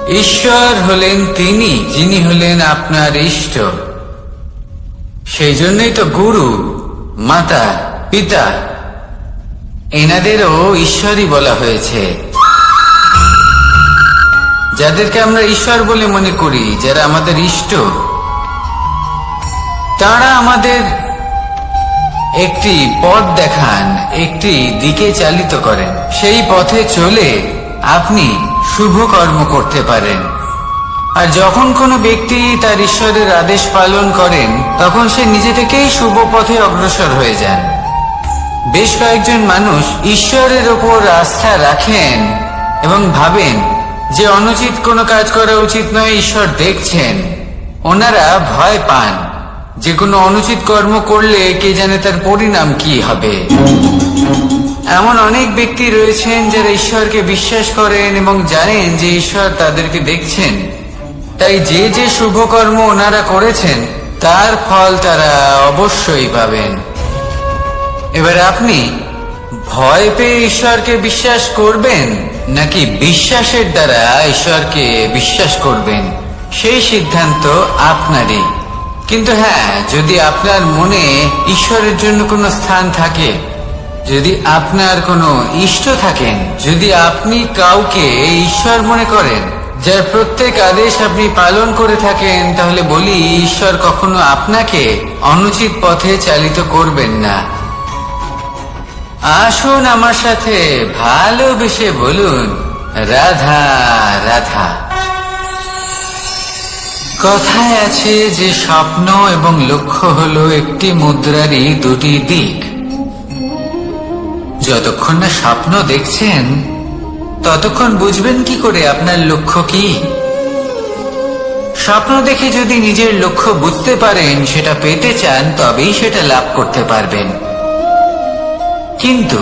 ঈশ্বর হলেন তিনি যিনি হলেন আপনার ইষ্ট। সেই জন্যই তো গুরু, মাতা, পিতা এনাদেরও ঈশ্বরই বলা হয়েছে। যাদেরকে আমরা ঈশ্বর বলে মনে করি, যারা আমাদের ইষ্ট, তারা আমাদের একটি পথ দেখান, একটি দিকে চালিত করেন। সেই পথে চলে আপনি শুভ কর্ম করতে পারেন। আর যখন কোনো ব্যক্তি তার ঈশ্বরের আদেশ পালন করেন, তখন সে নিজে থেকেই শুভ পথে অগ্রসর হয়ে যান। বেশ কয়েকজন মানুষ ঈশ্বরের ওপর আস্থা রাখেন এবং ভাবেন যে অনুচিত কোনো কাজ করা উচিত নয়, ঈশ্বর দেখছেন। ওনারা ভয় পান যে কোনো অনুচিত কর্ম করলে কে জানে তার পরিণাম কি হবে। এমন অনেক ব্যক্তি রয়েছেন যারা ঈশ্বরকে বিশ্বাস করেন এবং জানেন যে ঈশ্বর তাদেরকে দেখছেন, তাই যে যে শুভ কর্ম ওনারা করেছেন তার ফল তারা অবশ্যই পাবেন। এবার আপনি ভয় পেয়ে ঈশ্বরকে বিশ্বাস করবেন নাকি বিশ্বাসের দ্বারা ঈশ্বরকে বিশ্বাস করবেন, সেই সিদ্ধান্ত আপনারই। কিন্তু হ্যাঁ, যদি আপনার মনে ঈশ্বরের জন্য কোনো স্থান থাকে, যদি আপনার কোনো ইষ্ট থাকেন, যদি আপনি কাউকে ঈশ্বর মনে করেন যার প্রত্যেক আদেশ আপনি পালন করে থাকেন, তাহলে বলি ঈশ্বর কখনো আপনাকে অনুচিত পথে চালিত করবেন না। আসুন আমার সাথে ভালোবেসে বলুন, রাধা রাধা। কথায় আছে যে স্বপ্ন এবং লক্ষ্য হলো একটি মুদ্রারই দুটি দিক। যতক্ষণ না স্বপ্ন দেখছেন ততক্ষণ বুঝবেন কি করে আপনার লক্ষ্য কি? স্বপ্ন দেখে যদি নিজের লক্ষ্য বুঝতে পারেন, সেটা পেতে চান, তবেই সেটা লাভ করতে পারবেন। কিন্তু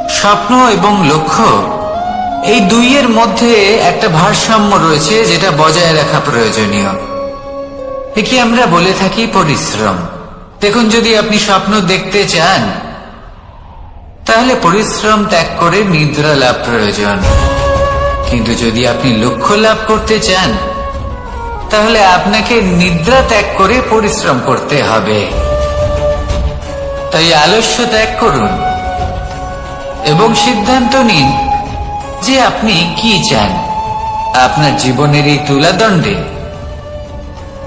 স্বপ্ন এবং লক্ষ্য এই দুইয়ের মধ্যে একটা ভারসাম্য রয়েছে, যেটা বজায় রাখা প্রয়োজনীয়। একে আমরা বলে থাকি পরিশ্রম। দেখুন, যদি আপনি স্বপ্ন দেখতে চান তাহলে পরিশ্রম ত্যাগ করে নিদ্রা লাভ প্রয়োজন। কিন্তু যদি আপনি লক্ষ্য লাভ করতে চান তাহলে আপনাকে নিদ্রা ত্যাগ করে পরিশ্রম করতে হবে। তাই আলস্য ত্যাগ করুন এবং সিদ্ধান্ত নিন যে আপনি কি চান আপনার জীবনের এই তুলাদণ্ডে।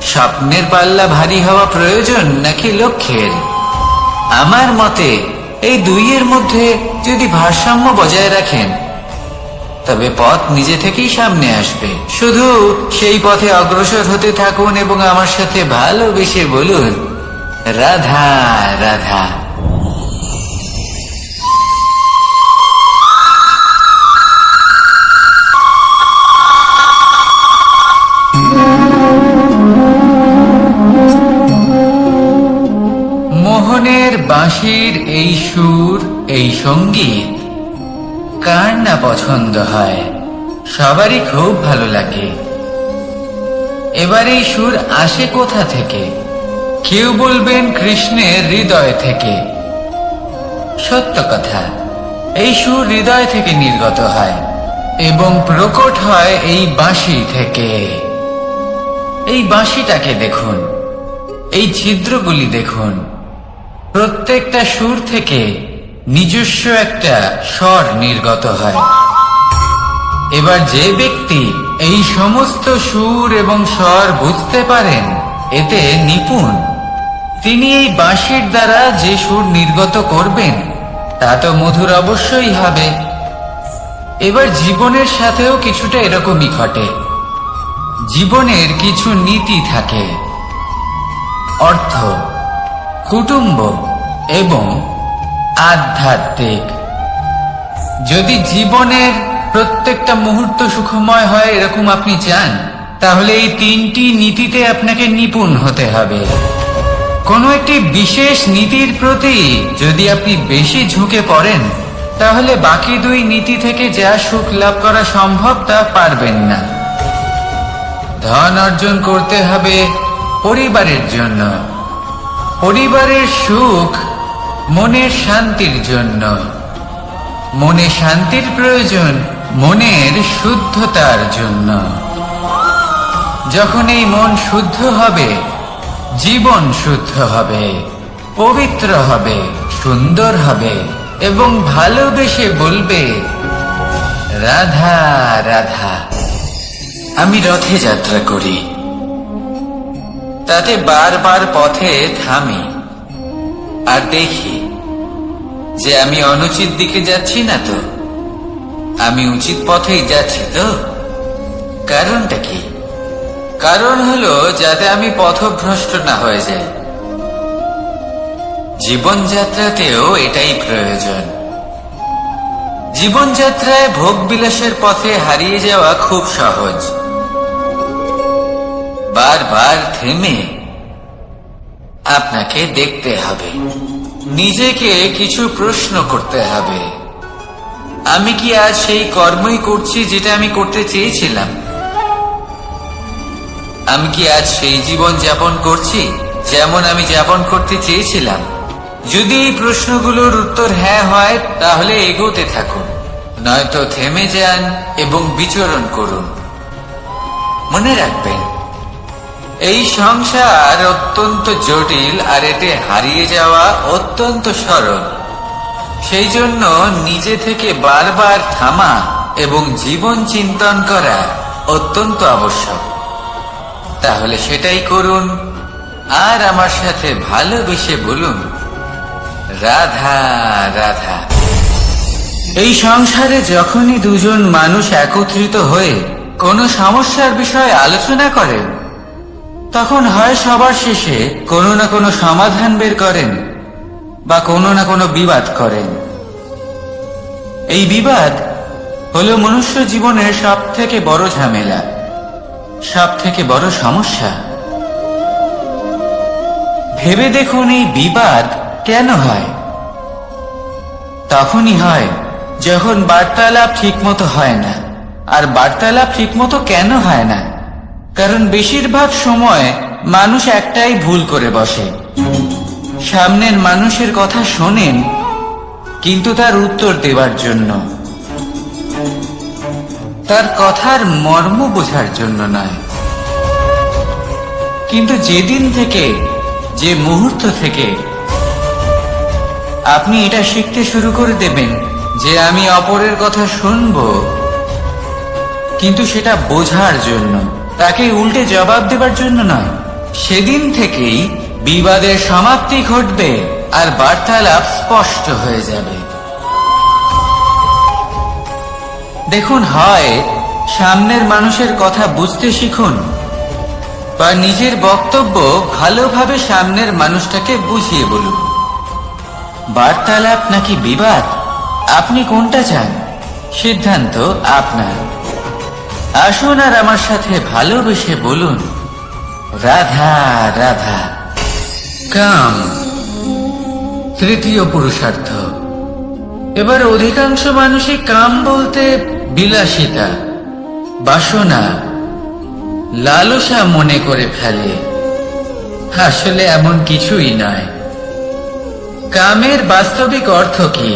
স্বপ্নের পাল্লা ভারী হওয়া প্রয়োজন নাকি লক্ষ্যের? আমার মতে এই দুইয়ের মধ্যে যদি ভারসাম্য বজায় রাখেন, তবে পথ নিজে থেকেই সামনে আসবে। শুধু সেই পথে অগ্রসর হতে থাকুন এবং আমার সাথে ভালোবেসে বলুন, রাধা রাধা। মোহনের বাঁশির এই সুর, এই সঙ্গীত কার না পছন্দ হয়? সবারই খুব ভালো লাগে। এবার এই সুর আসে কোথা থেকে? কেউ বলবেন কৃষ্ণের হৃদয় থেকে। সত্য কথা, এই সুর হৃদয় থেকে নির্গত হয় এবং প্রকট হয় এই বাঁশি থেকে। এই বাঁশিটাকে দেখুন, এই ছিদ্রগুলি দেখুন, প্রত্যেকটা সুর থেকে নিজস্ব একটা স্বর নির্গত হয়। এবার যে ব্যক্তি এই সমস্ত সুর এবং স্বর বুঝতে পারেন, এতে নিপুণ, তিনি এই বাঁশির দ্বারা যে সুর নির্গত করবেন তা তো মধুর অবশ্যই হবে। এবার জীবনের সাথেও কিছুটা এরকমই ঘটে। জীবনের কিছু নীতি থাকে, অর্থ, কুটুম্ব এবং আধ্যাত্মিক। যদি জীবনের প্রত্যেকটা মুহূর্ত সুখময় হয় এরকম আপনি চান, তাহলে এই তিনটি নীতিতে আপনাকে নিপুণ হতে হবে। কোনো একটি বিশেষ নীতির প্রতি যদি আপনি বেশি ঝুঁকে পড়েন, তাহলে বাকি দুই নীতি থেকে যা সুখ লাভ করা সম্ভব তা পারবেন না। ধন অর্জন করতে হবে পরিবারের জন্য, পরিবারের সুখ মনের শান্তির জন্য, মনে শান্তির প্রয়োজন মনের শুদ্ধতার জন্য। যখন এই মন শুদ্ধ হবে, জীবন শুদ্ধ হবে, পবিত্র হবে, সুন্দর হবে এবং ভালোবেসে বলবে, রাধা রাধা। আমি রথে যাত্রা করি, তাতে বারবার পথে থামি আর দেখি যে আমি অনুচিত দিকে যাচ্ছি না তো, আমি উচিত পথেই যাচ্ছি তো। কারণটা কি? কারণ হলো যাতে আমি পথভ্রষ্ট না হয়ে যাই। জীবনযাত্রাতেও এটাই প্রয়োজন। জীবনযাত্রায় ভোগ বিলাসের পথে হারিয়ে যাওয়া খুব সহজ। বারবার থেমে আপনাকে দেখতে হবে, নিজেকে কিছু প্রশ্ন করতে হবে। আমি কি আজ সেই কর্মই করছি যেটা আমি করতে চেয়েছিলাম? আমি কি আজ সেই জীবন যাপন করছি যেমন আমি যাপন করতে চেয়েছিলাম? যদি এই প্রশ্নগুলোর উত্তর হ্যাঁ হয়, তাহলে এগোতে থাকুন, নয়তো থেমে যান এবং বিচরণ করুন। মনে রাখবেন, এই সংসার অত্যন্ত জটিল আর এতে হারিয়ে যাওয়া অত্যন্ত সরল। সেই জন্য নিজে থেকে বারবার থামা এবং জীবন চিন্তন করা অত্যন্ত আবশ্যক। তাহলে সেটাই করুন আর আমার সাথে ভালোবেসে বলুন, রাধা রাধা। এই সংসারে যখনই দুজন মানুষ একত্রিত হয়ে কোনো সমস্যার বিষয়ে আলোচনা করেন, তখন হয় সবার শেষে কোনো না কোনো সমাধান বের করেন বা কোনো না কোনো বিবাদ করেন। এই বিবাদ হলো মনুষ্য জীবনের সব থেকে বড় ঝামেলা, সব থেকে বড় সমস্যা। ভেবে দেখুন, এই বিবাদ কেন হয়? তখনই হয় যখন বার্তালাপ ঠিকমতো হয় না। আর বার্তালাপ ঠিকমতো কেন হয় না? কারণ বেশিরভাগ সময় মানুষ একটাই ভুল করে বসে। সামনের মানুষের কথা শোনেন, কিন্তু তার উত্তর দেওয়ার জন্য, তার কথার মর্ম বোঝার জন্য নয়। কিন্তু যেদিন থেকে, যে মুহূর্ত থেকে আপনি এটা শিখতে শুরু করে দেবেন যে আমি অপরের কথা শুনবো, কিন্তু সেটা বোঝার জন্য, তাকে উল্টে জবাব দেবার জন্য নয়, সেদিন থেকেই বিবাদের সমাপ্তি ঘটবে আর বার্তালাপ স্পষ্ট হয়ে যাবে। দেখুন, হয় সামনের মানুষের কথা বুঝতে শিখুন বা নিজের বক্তব্য ভালোভাবে সামনের মানুষটাকে বুঝিয়ে বলুন। বার্তালাপ নাকি বিবাদ, আপনি কোনটা চান? সিদ্ধান্ত আপনার। আসুন আর আমার সাথে ভালোবেসে বলুন, রাধা রাধা। কাম, তৃতীয় পুরুষার্থ। এবার অধিকাংশ মানুষই কাম বলতে বিলাসিতা, বাসনা, লালসা মনে করে ফেলে। আসলে এমন কিছুই নয়। কামের বাস্তবিক অর্থ কি?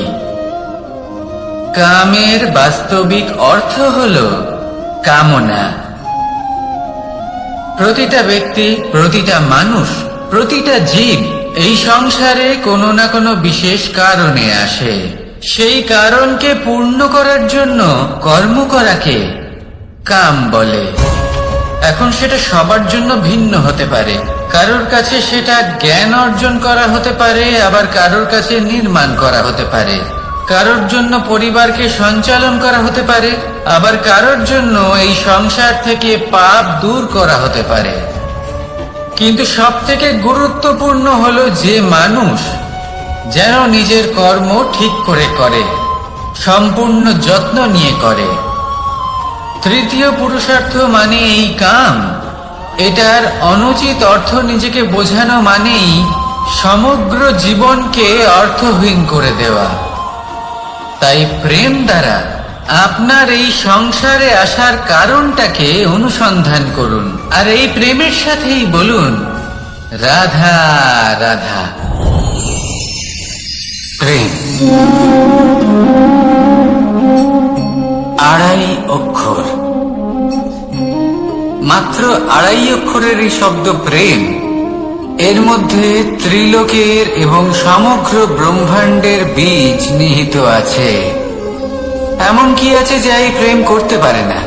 কামের বাস্তবিক অর্থ হল কামনা। প্রতিটা ব্যক্তি, প্রতিটা মানুষ, প্রতিটা জীব এই সংসারে কোনো না কোনো বিশেষ কারণে আসে। সেই কারণকে পূর্ণ করার জন্য কর্ম করাকে কাম বলে। এখন সেটা সবার জন্য ভিন্ন হতে পারে। কারোর কাছে সেটা জ্ঞান অর্জন করা হতে পারে, আবার কারোর কাছে নির্মাণ করা হতে পারে। কারোর জন্য পরিবারকে সঞ্চালন করা হতে পারে, আবার কারোর জন্য এই সংসার থেকে পাপ দূর করা হতে পারে। কিন্তু সবথেকে গুরুত্বপূর্ণ হলো যে মানুষ যেন নিজের কর্ম ঠিক করে করে, সম্পূর্ণ যত্ন নিয়ে করে। তৃতীয় পুরুষার্থ মানে এই কাম। এটার অনুচিত অর্থ নিজেকে বোঝানো মানেই সমগ্র জীবনকে অর্থহীন করে দেওয়া। তাই প্রেম দ্বারা আপনার এই সংসারে আসার কারণটাকে অনুসন্ধান করুন, আর এই প্রেমের সাথেই বলুন রাধা রাধা। প্রেম আড়াই অক্ষর, মাত্র আড়াই অক্ষরের এই শব্দ প্রেম, এর মধ্যে ত্রিলোকের এবং সমগ্র ব্রহ্মাণ্ডের বীজ নিহিত আছে। এমন কি আছে যা এই প্রেম করতে পারে না?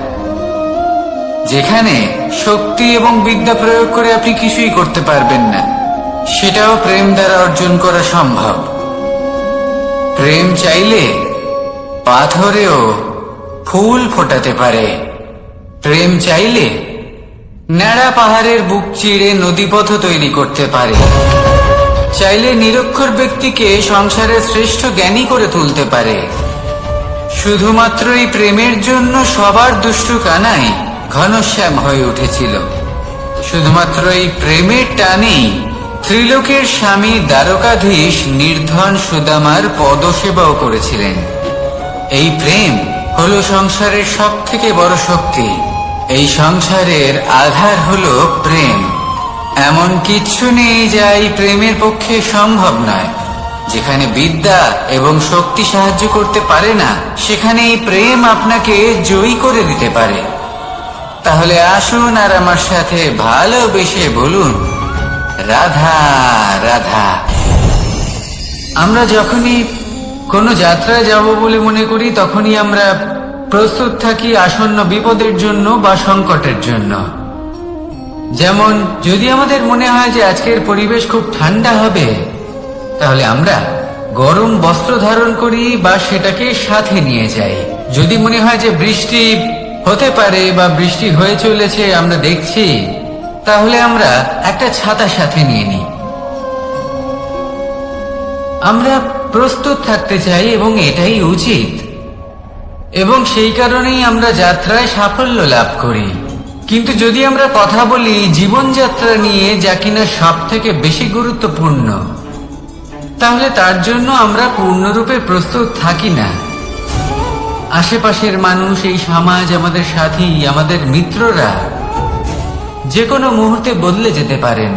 যেখানে শক্তি এবং বিদ্যা প্রয়োগ করে আপনি কিছুই করতে পারবেন না, সেটাও প্রেম দ্বারা অর্জন করা সম্ভব। প্রেম চাইলে পাথরেও ফুল ফোটাতে পারে। প্রেম চাইলে ন্যাড়া পাহাড়ের বুক চিড়ে নদীপথ তৈরি করতে পারে। চাইলে নিরক্ষর ব্যক্তিকে সংসারের শ্রেষ্ঠ জ্ঞানী করে তুলতে পারে। শুধুমাত্র এই প্রেমের জন্য সবার দুষ্টু কানাই ঘনশ্যাম হয়ে উঠেছিল। শুধুমাত্র এই প্রেমের টানেই ত্রিলোকের স্বামী দ্বারকাধীশ নির্ধন সুদামার পদসেবাও করেছিলেন। এই প্রেম হলো সংসারের সব থেকে বড় শক্তি। এই সংসারের আধার হলো প্রেম। এমন কিচ্ছু নেই যা এই প্রেমের পক্ষে সম্ভব নয়। যেখানে বিদ্যা এবং শক্তি সাহায্য করতে পারে না, সেখানে এই প্রেম আপনাকে জয়ী করে দিতে পারে। তাহলে আসুন আর আমার সাথে ভালোবেসে বলুন রাধা রাধা। আমরা যখনই কোনো যাত্রায় যাব বলে মনে করি, তখনই আমরা প্রস্তুত থাকি আসন্ন বিপদের জন্য বা সংকটের জন্য। যেমন যদি আমাদের মনে হয় যে আজকের পরিবেশ খুব ঠান্ডা হবে, তাহলে আমরা গরম বস্ত্র ধারণ করি বা সেটাকে সাথে নিয়ে যাই। যদি মনে হয় যে বৃষ্টি হতে পারে বা বৃষ্টি হয়ে চলেছে, আমরা দেখছি, তাহলে আমরা একটা ছাতা সাথে নিয়ে নিই। আমরা প্রস্তুত থাকতে চাই এবং এটাই উচিত, এবং সেই কারণেই আমরা যাত্রায় সাফল্য লাভ করি। কিন্তু যদি আমরা কথা বলি জীবনযাত্রা নিয়ে, যা কিনা সব থেকে বেশি গুরুত্বপূর্ণ, তাহলে তার জন্য আমরা পূর্ণরূপে প্রস্তুত থাকি না। আশেপাশের মানুষ, এই সমাজ, আমাদের সাথী, আমাদের মিত্ররা যে কোনো মুহূর্তে বদলে যেতে পারেন।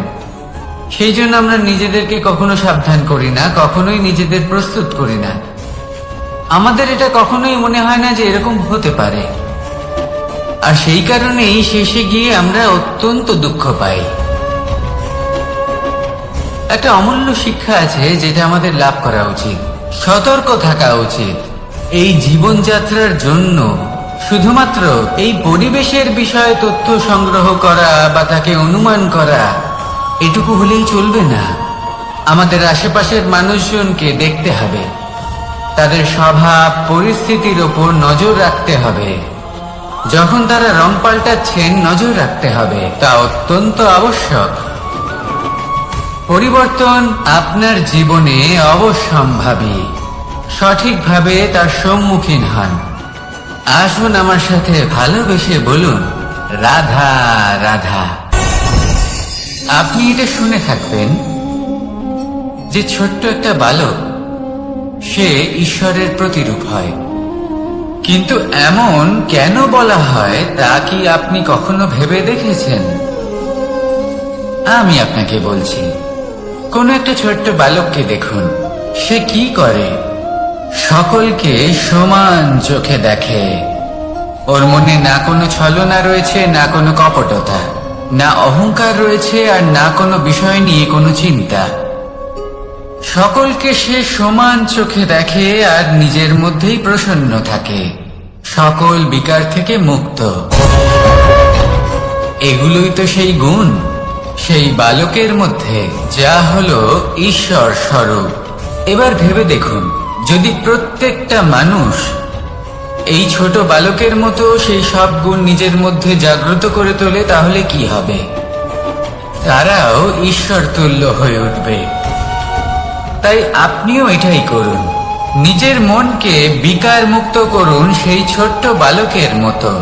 সেই জন্য আমরা নিজেদেরকে কখনো সাবধান করি না, কখনোই নিজেদের প্রস্তুত করি না। আমাদের এটা কখনোই মনে হয় না যে এরকম হতে পারে, আর সেই কারণেই শেষে গিয়ে আমরা অত্যন্ত দুঃখ পাই। একটা অমূল্য শিক্ষা আছে যেটা আমাদের লাভ করা উচিত। সতর্ক থাকা উচিত। এই জীবনযাত্রার জন্য শুধুমাত্র এই পরিবেশের বিষয়ে তথ্য সংগ্রহ করা বা তাকে অনুমান করা, এটুকু হলেই চলবে না। আমাদের আশেপাশের মানুষজনকে দেখতে হবে, তাদের স্বভাব পরিস্থিতির ওপর নজর রাখতে হবে। যখন তারা রং পাল্টাচ্ছেন, নজর রাখতে হবে। তা অত্যন্ত আবশ্যক। পরিবর্তন আপনার জীবনে অবশ্যম্ভাবী। সঠিকভাবে তার সম্মুখীন হন। আসুন আমার সাথে ভালোবেসে বলুন রাধা রাধা। আপনি এটা শুনে থাকবেন যে ছোট্ট একটা বালক, সে ঈশ্বরের প্রতিরূপ হয়। কিন্তু এমন কেন বলা হয় তা কি আপনি কখনো ভেবে দেখেছেন? আমি আপনাকে বলছি। কোন একটা ছোট্ট বালককে দেখুন, সে কি করে? সকলকে সমান চোখে দেখে। ওর মনে না কোনো ছলনা রয়েছে, না কোনো কপটতা। না অহংকার রয়েছে আর না কোনো বিষয় নিয়ে কোনো চিন্তা। সকলকে সে সমান চোখে দেখে আর নিজের মধ্যেই প্রসন্ন থাকে, সকল বিকার থেকে মুক্ত। এগুলোই তো সেই গুণ, সেই বালকের মধ্যে যা হলো ঈশ্বর স্বরূপ। এবার ভেবে দেখুন, যদি প্রত্যেকটা মানুষ এই ছোট বালকের মতো সেই সব গুণ নিজের মধ্যে জাগ্রত করে তোলে, তাহলে কি হবে? তারাও ঈশ্বর তুল্য হয়ে উঠবে। তাই আপনিও এটাই করুন, নিজের মনকে বিকার মুক্ত করুন সেই ছোট্ট বালকের মতো।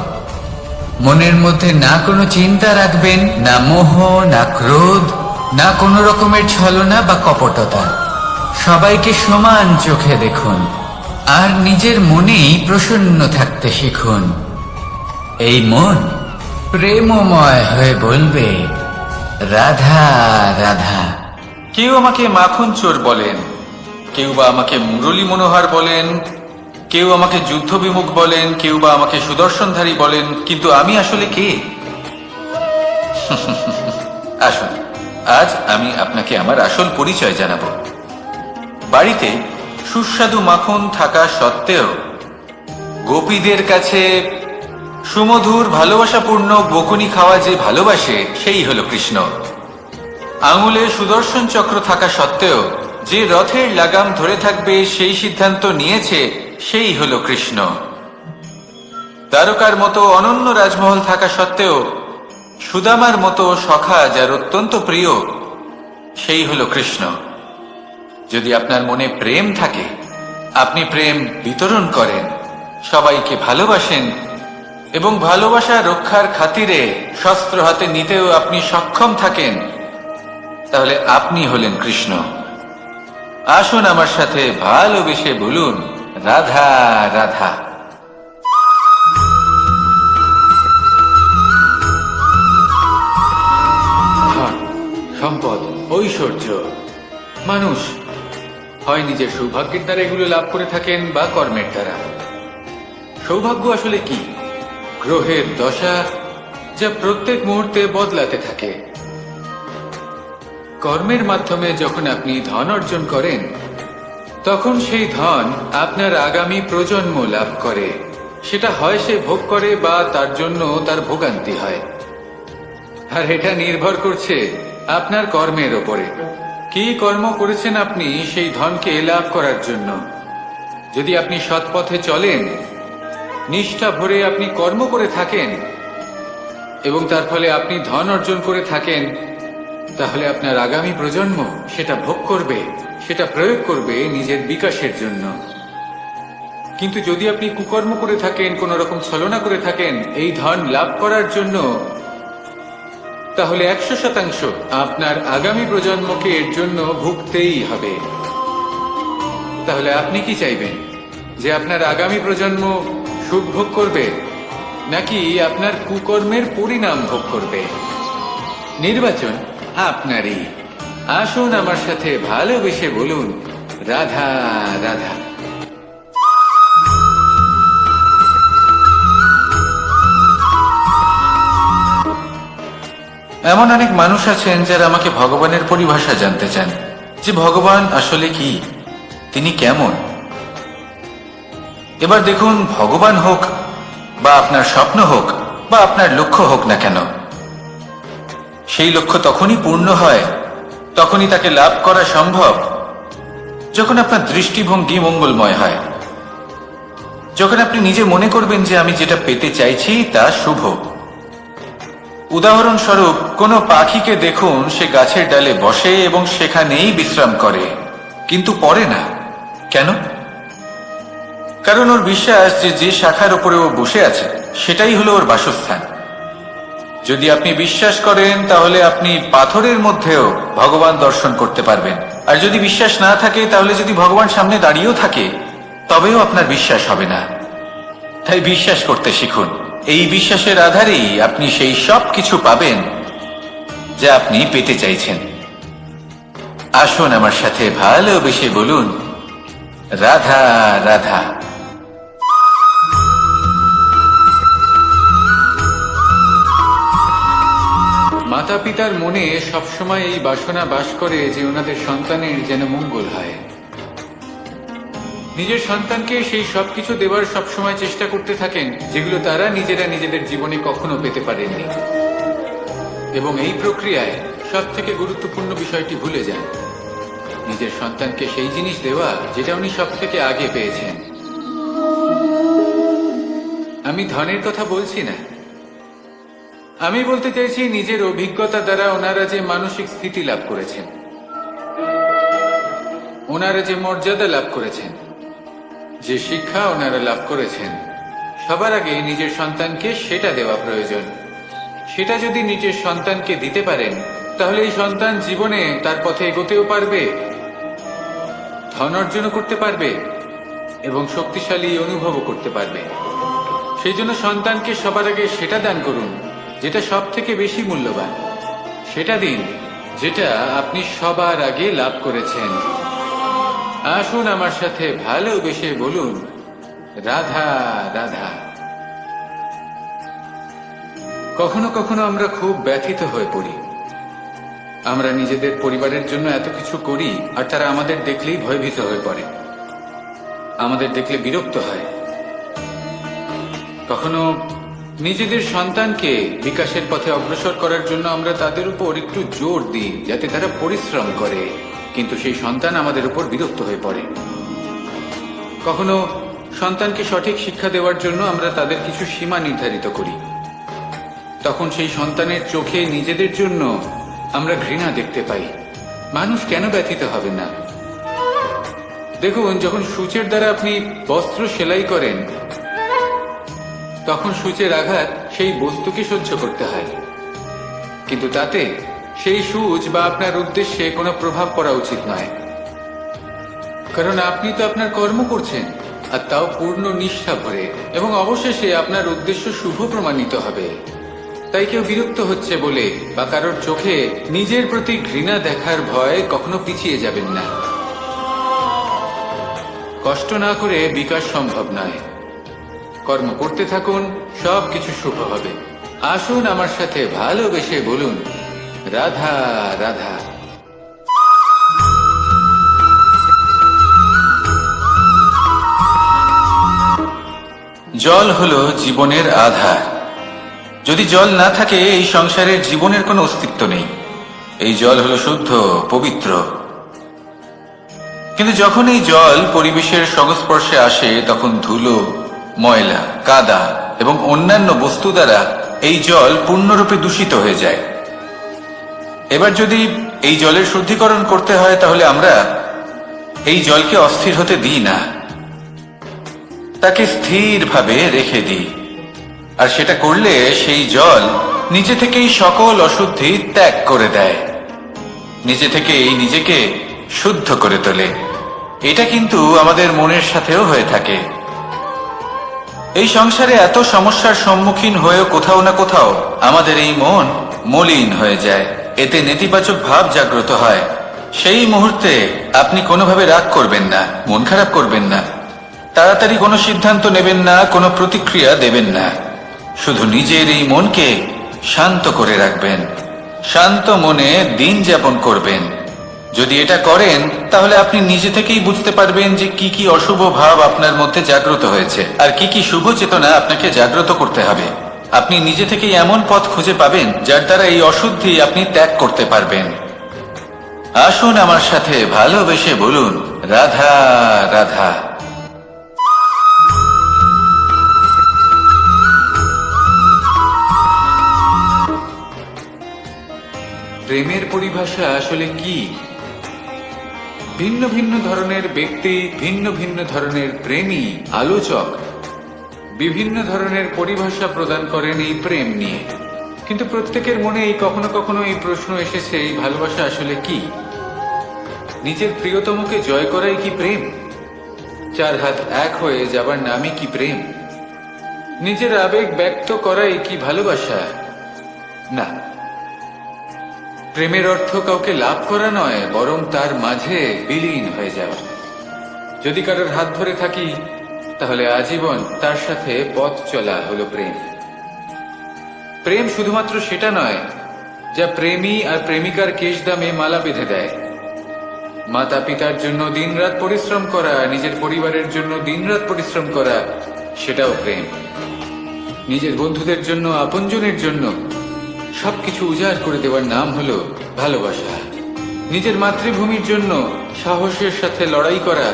মনের মধ্যে না কোনো চিন্তা রাখবেন, না মোহ, না ক্রোধ, না কোনো রকমের ছলনা বা কপটতা। সবাইকে সমান চোখে দেখুন আর নিজের মনেই প্রসন্ন থাকতে শিখুন। এই মন প্রেমময় হয়ে বলবে, রাধা রাধা। কেউ আমাকে মাখন চোর বলেন, কেউ বা আমাকে মুরলী মনোহর বলেন, কেউ আমাকে যুদ্ধ বিমুখ বলেন, কেউ বা আমাকে সুদর্শনধারী বলেন, কিন্তু আমি আসলে কে? আসুন, আজ আমি আপনাকে আমার আসল পরিচয় জানাবো। বাড়িতে সুস্বাদু মাখন থাকা সত্ত্বেও গোপীদের কাছে সুমধুর ভালোবাসাপূর্ণ বকুনি খাওয়া যে ভালোবাসে, সেই হলো কৃষ্ণ। আঙুলে সুদর্শন চক্র থাকা সত্ত্বেও যে রথের লাগাম ধরে থাকবে সেই সিদ্ধান্ত নিয়েছে, সেই হলো কৃষ্ণ। তারকার মতো অনন্য রাজমহল থাকা সত্ত্বেও সুদামার মতো সখা যার অত্যন্ত প্রিয়, সেই হলো কৃষ্ণ। যদি আপনার মনে প্রেম থাকে, আপনি প্রেম বিতরণ করেন, সবাইকে ভালোবাসেন এবং ভালোবাসা রক্ষার খাতিরে শস্ত্র হাতে নিতেও আপনি সক্ষম থাকেন, তাহলে আপনি হলেন কৃষ্ণ। আসুন আমার সাথে ভালোবেসে বলুন, রাধা রাধা। ধন, সম্পদ, ঐশ্বর্য, মানুষ হয় নিজের সৌভাগ্যের দ্বারা এগুলো লাভ করে থাকেন বা কর্মের দ্বারা। সৌভাগ্য আসলে কি? গ্রহের দশা, যা প্রত্যেক মুহূর্তে বদলাতে থাকে। কর্মের মাধ্যমে যখন আপনি ধন অর্জন করেন, তখন সেই ধন আপনার আগামী প্রজন্ম লাভ করে। সেটা হয় সে ভোগ করে বা তার জন্য তার ভোগান্তি হয়। আর এটা নির্ভর করছে আপনার কর্মের ওপরে। কি কর্ম করেছেন আপনি সেই ধনকে লাভ করার জন্য। যদি আপনি সৎ পথে চলেন, নিষ্ঠা ভরে আপনি কর্ম করে থাকেন এবং তার ফলে আপনি ধন অর্জন করে থাকেন, তাহলে আপনার আগামী প্রজন্ম সেটা ভোগ করবে, সেটা প্রয়োগ করবে নিজের বিকাশের জন্য। কিন্তু যদি আপনি কুকর্ম করে থাকেন, কোন রকম ছলনা করে থাকেন এই ধন লাভ করার জন্য, তাহলে 100% আপনার আগামী প্রজন্মকে এর জন্য ভুগতেই হবে। তাহলে আপনি কি চাইবেন? যে আপনার আগামী প্রজন্ম সুখ ভোগ করবে, নাকি আপনার কুকর্মের পরিণাম ভোগ করবে? নির্বাচন আপনারই। আসুন আমার সাথে ভালোবেসে বলুন, রাধা রাধা। এমন অনেক মানুষ আছেন যারা আমাকে ভগবানের পরিভাষা জানতে চান, যে ভগবান আসলে কি, তিনি কেমন। এবার দেখুন, ভগবান হোক বা আপনার স্বপ্ন হোক বা আপনার লক্ষ্য হোক না কেন, সেই লক্ষ্য তখনই পূর্ণ হয়, তখনই তাকে লাভ করা সম্ভব, যখন আপনার দৃষ্টিভঙ্গি মঙ্গলময় হয়। যখন আপনি নিজে মনে করবেন যে আমি যেটা পেতে চাইছি তা শুভ। উদাহরণস্বরূপ, কোনো পাখিকে দেখুন, সে গাছের ডালে বসে এবং সেখানেই বিশ্রাম করে, কিন্তু পড়ে না। কেন? কারণ ওর বিশ্বাস যে যে শাখার উপরে ও বসে আছে সেটাই হলো ওর বাসস্থান। যদি আপনি বিশ্বাস করেন, তাহলে আপনি পাথরের মধ্যেও ভগবান দর্শন করতে পারবেন। আর যদি বিশ্বাস না থাকে, তাহলে যদি ভগবান সামনে দাঁড়িয়েও থাকে, তবেও আপনার বিশ্বাস হবে না। তাই বিশ্বাস করতে শিখুন। এই বিশ্বাসের আধারেই আপনি সেই সব কিছু পাবেন যা আপনি পেতে চাইছেন। আসুন আমার সাথে ভালোবেসে বলুন, রাধা রাধা। মাতা পিতার মনে সবসময় এই বাসনা বাস করে যে ওনাদের সন্তানের যেন মঙ্গল হয়। নিজের সন্তানকে সেই সবকিছু দেওয়ার সবসময় চেষ্টা করতে থাকেন যেগুলো তারা নিজেরা নিজেদের জীবনে কখনো পেতে পারেননি, এবং এই প্রক্রিয়ায় সব থেকে গুরুত্বপূর্ণ বিষয়টি ভুলে যান, নিজের সন্তানকে সেই জিনিস দেওয়া যেটা উনি সব থেকে আগে পেয়েছেন। আমি ধনের কথা বলছি না, আমি বলতে চাইছি নিজের অভিজ্ঞতা দ্বারা ওনারা যে মানসিক স্থিতি লাভ করেছেন, ওনারা যে মর্যাদা লাভ করেছেন, যে শিক্ষা ওনারা লাভ করেছেন, সবার আগে নিজের সন্তানকে সেটা দেওয়া প্রয়োজন। সেটা যদি নিজের সন্তানকে দিতে পারেন তাহলে এই সন্তান জীবনে তার পথে এগোতেও পারবে, ধন অর্জন করতে পারবে এবং শক্তিশালী অনুভবও করতে পারবে। সেই জন্য সন্তানকে সবার আগে সেটা দান করুন যেটা সব থেকে বেশি মূল্যবান। সেটা দিন যেটা আপনি সবার আগে লাভ করেছেন। আসুন আমার সাথে ভালোবেসে বলুন, রাধা রাধা। কখনো কখনো আমরা খুব ব্যথিত হয়ে পড়ি। আমরা নিজেদের পরিবারের জন্য এত কিছু করি আর তারা আমাদের দেখলেই ভয়ভীত হয়ে পড়ে, আমাদের দেখলে বিরক্ত হয়। কখনো নিজেদের সন্তানকে বিকাশের পথে অগ্রসর করার জন্য আমরা তাদের উপর একটু জোর দিই যাতে তারা পরিশ্রম করে, কিন্তু সেই সন্তান আমাদের উপর বিরক্ত হয়ে পড়ে। কখনো সন্তানকে সঠিক শিক্ষা দেওয়ার জন্য আমরা তাদের কিছু সীমা নির্ধারিত করি, তখন সেই সন্তানের চোখে নিজেদের জন্য আমরা ঘৃণা দেখতে পাই। মানুষ কেন ব্যথিত হবে না? দেখুন, যখন সূচের দ্বারা আপনি বস্ত্র সেলাই করেন তখন সূচের আঘাত সেই বস্তুকে সহ্য করতে হয়, কিন্তু তাতে সেই সূচ বা আপনার উদ্দেশ্যে কোনো প্রভাব পড়া উচিত নয়, কারণ আপনি তো আপনার কর্ম করছেন আর তাও পূর্ণ নিষ্ঠা ভরে, এবং অবশেষে আপনার উদ্দেশ্য শুভ প্রমাণিত হবে। তাই কেউ বিরক্ত হচ্ছে বলে বা কারোর চোখে নিজের প্রতি ঘৃণা দেখার ভয় কখনো পিছিয়ে যাবেন না। কষ্ট না করে বিকাশ সম্ভব নয়। কর্ম করতে থাকুন, সব কিছু শুভ হবে। আসুন আমার সাথে ভালোবেসে বলুন, রাধা রাধা। জল হলো জীবনের আধার। যদি জল না থাকে এই সংসারের জীবনের কোনো অস্তিত্ব নেই। এই জল হলো শুদ্ধ, পবিত্র। কিন্তু যখন এই জল পরিবেশের সংস্পর্শে আসে তখন ধুলো, ময়লা, কাদা এবং অন্যান্য বস্তু দ্বারা এই জল পূর্ণরূপে দূষিত হয়ে যায়। এবার যদি এই জলের শুদ্ধিকরণ করতে হয় তাহলে আমরা এই জলকে অস্থির হতে দিই না, তাকে স্থিরভাবে রেখে দিই। আর সেটা করলে সেই জল নিজে থেকেই সকল অশুদ্ধি ত্যাগ করে দেয়, নিজে থেকেই নিজেকে শুদ্ধ করে তোলে। এটা কিন্তু আমাদের মনের সাথেও হয়ে থাকে। এই সংসারে এত সমস্যার সম্মুখীন হয়েও কোথাও না কোথাও আমাদের এই মন মলিন হয়ে যায়, এতে নেতিবাচক ভাব জাগ্রত হয়। সেই মুহূর্তে আপনি কোনোভাবে রাগ করবেন না, মন খারাপ করবেন না, তাড়াতাড়ি কোনো সিদ্ধান্ত নেবেন না, কোনো প্রতিক্রিয়া দেবেন না। শুধু নিজের এই মনকে শান্ত করে রাখবেন, শান্ত মনে দিন যাপন করবেন। যদি এটা করেন তাহলে আপনি নিজে থেকেই বুঝতে পারবেন যে কি কি অশুভ ভাব আপনার মধ্যে জাগ্রত হয়েছে আর কি কি শুভ চেতনা আপনাকে জাগ্রত করতে হবে। আপনি নিজে থেকেই এমন পথ খুঁজে পাবেন যার দ্বারা এই অশুদ্ধি আপনি ত্যাগ করতে পারবেন। আসুন আমার সাথে ভালোবেসে বলুন, রাধা রাধা। প্রেমের পরিভাষা আসলে কি? ভিন্ন ভিন্ন ধরনের ব্যক্তি, ভিন্ন ভিন্ন ধরনের প্রেমী, আলোচক বিভিন্ন ধরনের পরিভাষা প্রদান করেন এই প্রেম নিয়ে। কিন্তু প্রত্যেকের মনে এই কখনো কখনো এই প্রশ্ন এসেছে, এই ভালোবাসা আসলে কি? নিজের প্রিয়তমকে জয় করাই কি প্রেম? চার হাত এক হয়ে যাবার নামই কি প্রেম? নিজের আবেগ ব্যক্ত করাই কি ভালোবাসা? না, প্রেমের অর্থ কাউকে লাভ করা নয়, বরং তার মাঝে বিলীন হয়ে যাওয়া। যদি কারোর হাত ধরে থাকি তাহলে আজীবন তার সাথে পথ চলা হলো প্রেম। প্রেম শুধুমাত্র সেটা নয় যা প্রেমী আর প্রেমিকার কেশদামে মালা বেঁধে দেয়। মাতা পিতার জন্য দিনরাত পরিশ্রম করা, নিজের পরিবারের জন্য দিনরাত পরিশ্রম করা, সেটাও প্রেম। নিজের বন্ধুদের জন্য, আপনজনের জন্য সবকিছু উজাড় করে দেওয়ার নাম হলো ভালোবাসা। নিজের মাতৃভূমির জন্য সাহসের সাথে লড়াই করা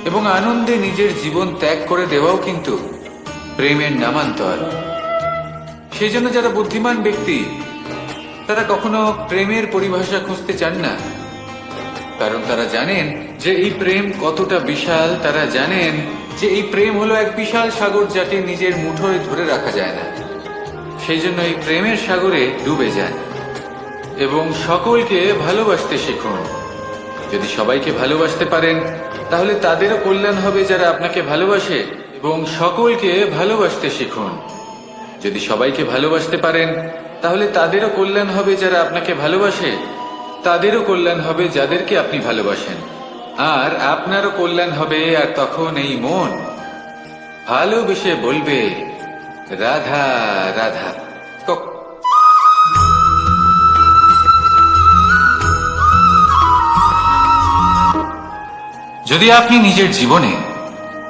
এবং আনন্দে নিজের জীবন ত্যাগ করে দেওয়াও কিন্তু প্রেমের নামান্তর। সেই জন্য যারা বুদ্ধিমান ব্যক্তি তারা কখনো প্রেমের পরিভাষা খুঁজতে চান না, কারণ তারা জানেন যে এই প্রেম কতটা বিশাল। তারা জানেন যে এই প্রেম হলো এক বিশাল সাগর, যাকে নিজের মুঠোয় ধরে রাখা যায় না। সেই জন্য এই প্রেমের সাগরে ডুবে যান এবং সকলকে ভালোবাসতে শিখুন। যদি সবাইকে ভালোবাসতে পারেন তাহলে তাদেরও কল্যাণ হবে যারা আপনাকে ভালোবাসে, এবং সকলকে ভালোবাসতে শিখুন। যদি সবাইকে ভালোবাসতে পারেন তাহলে তাদেরও কল্যাণ হবে যারা আপনাকে ভালোবাসে, তাদেরও কল্যাণ হবে যাদেরকে আপনি ভালোবাসেন, আর আপনারও কল্যাণ হবে। আর তখন এই মন ভালোবেসে বলবে, রাধা রাধা। যদি আপনি নিজের জীবনে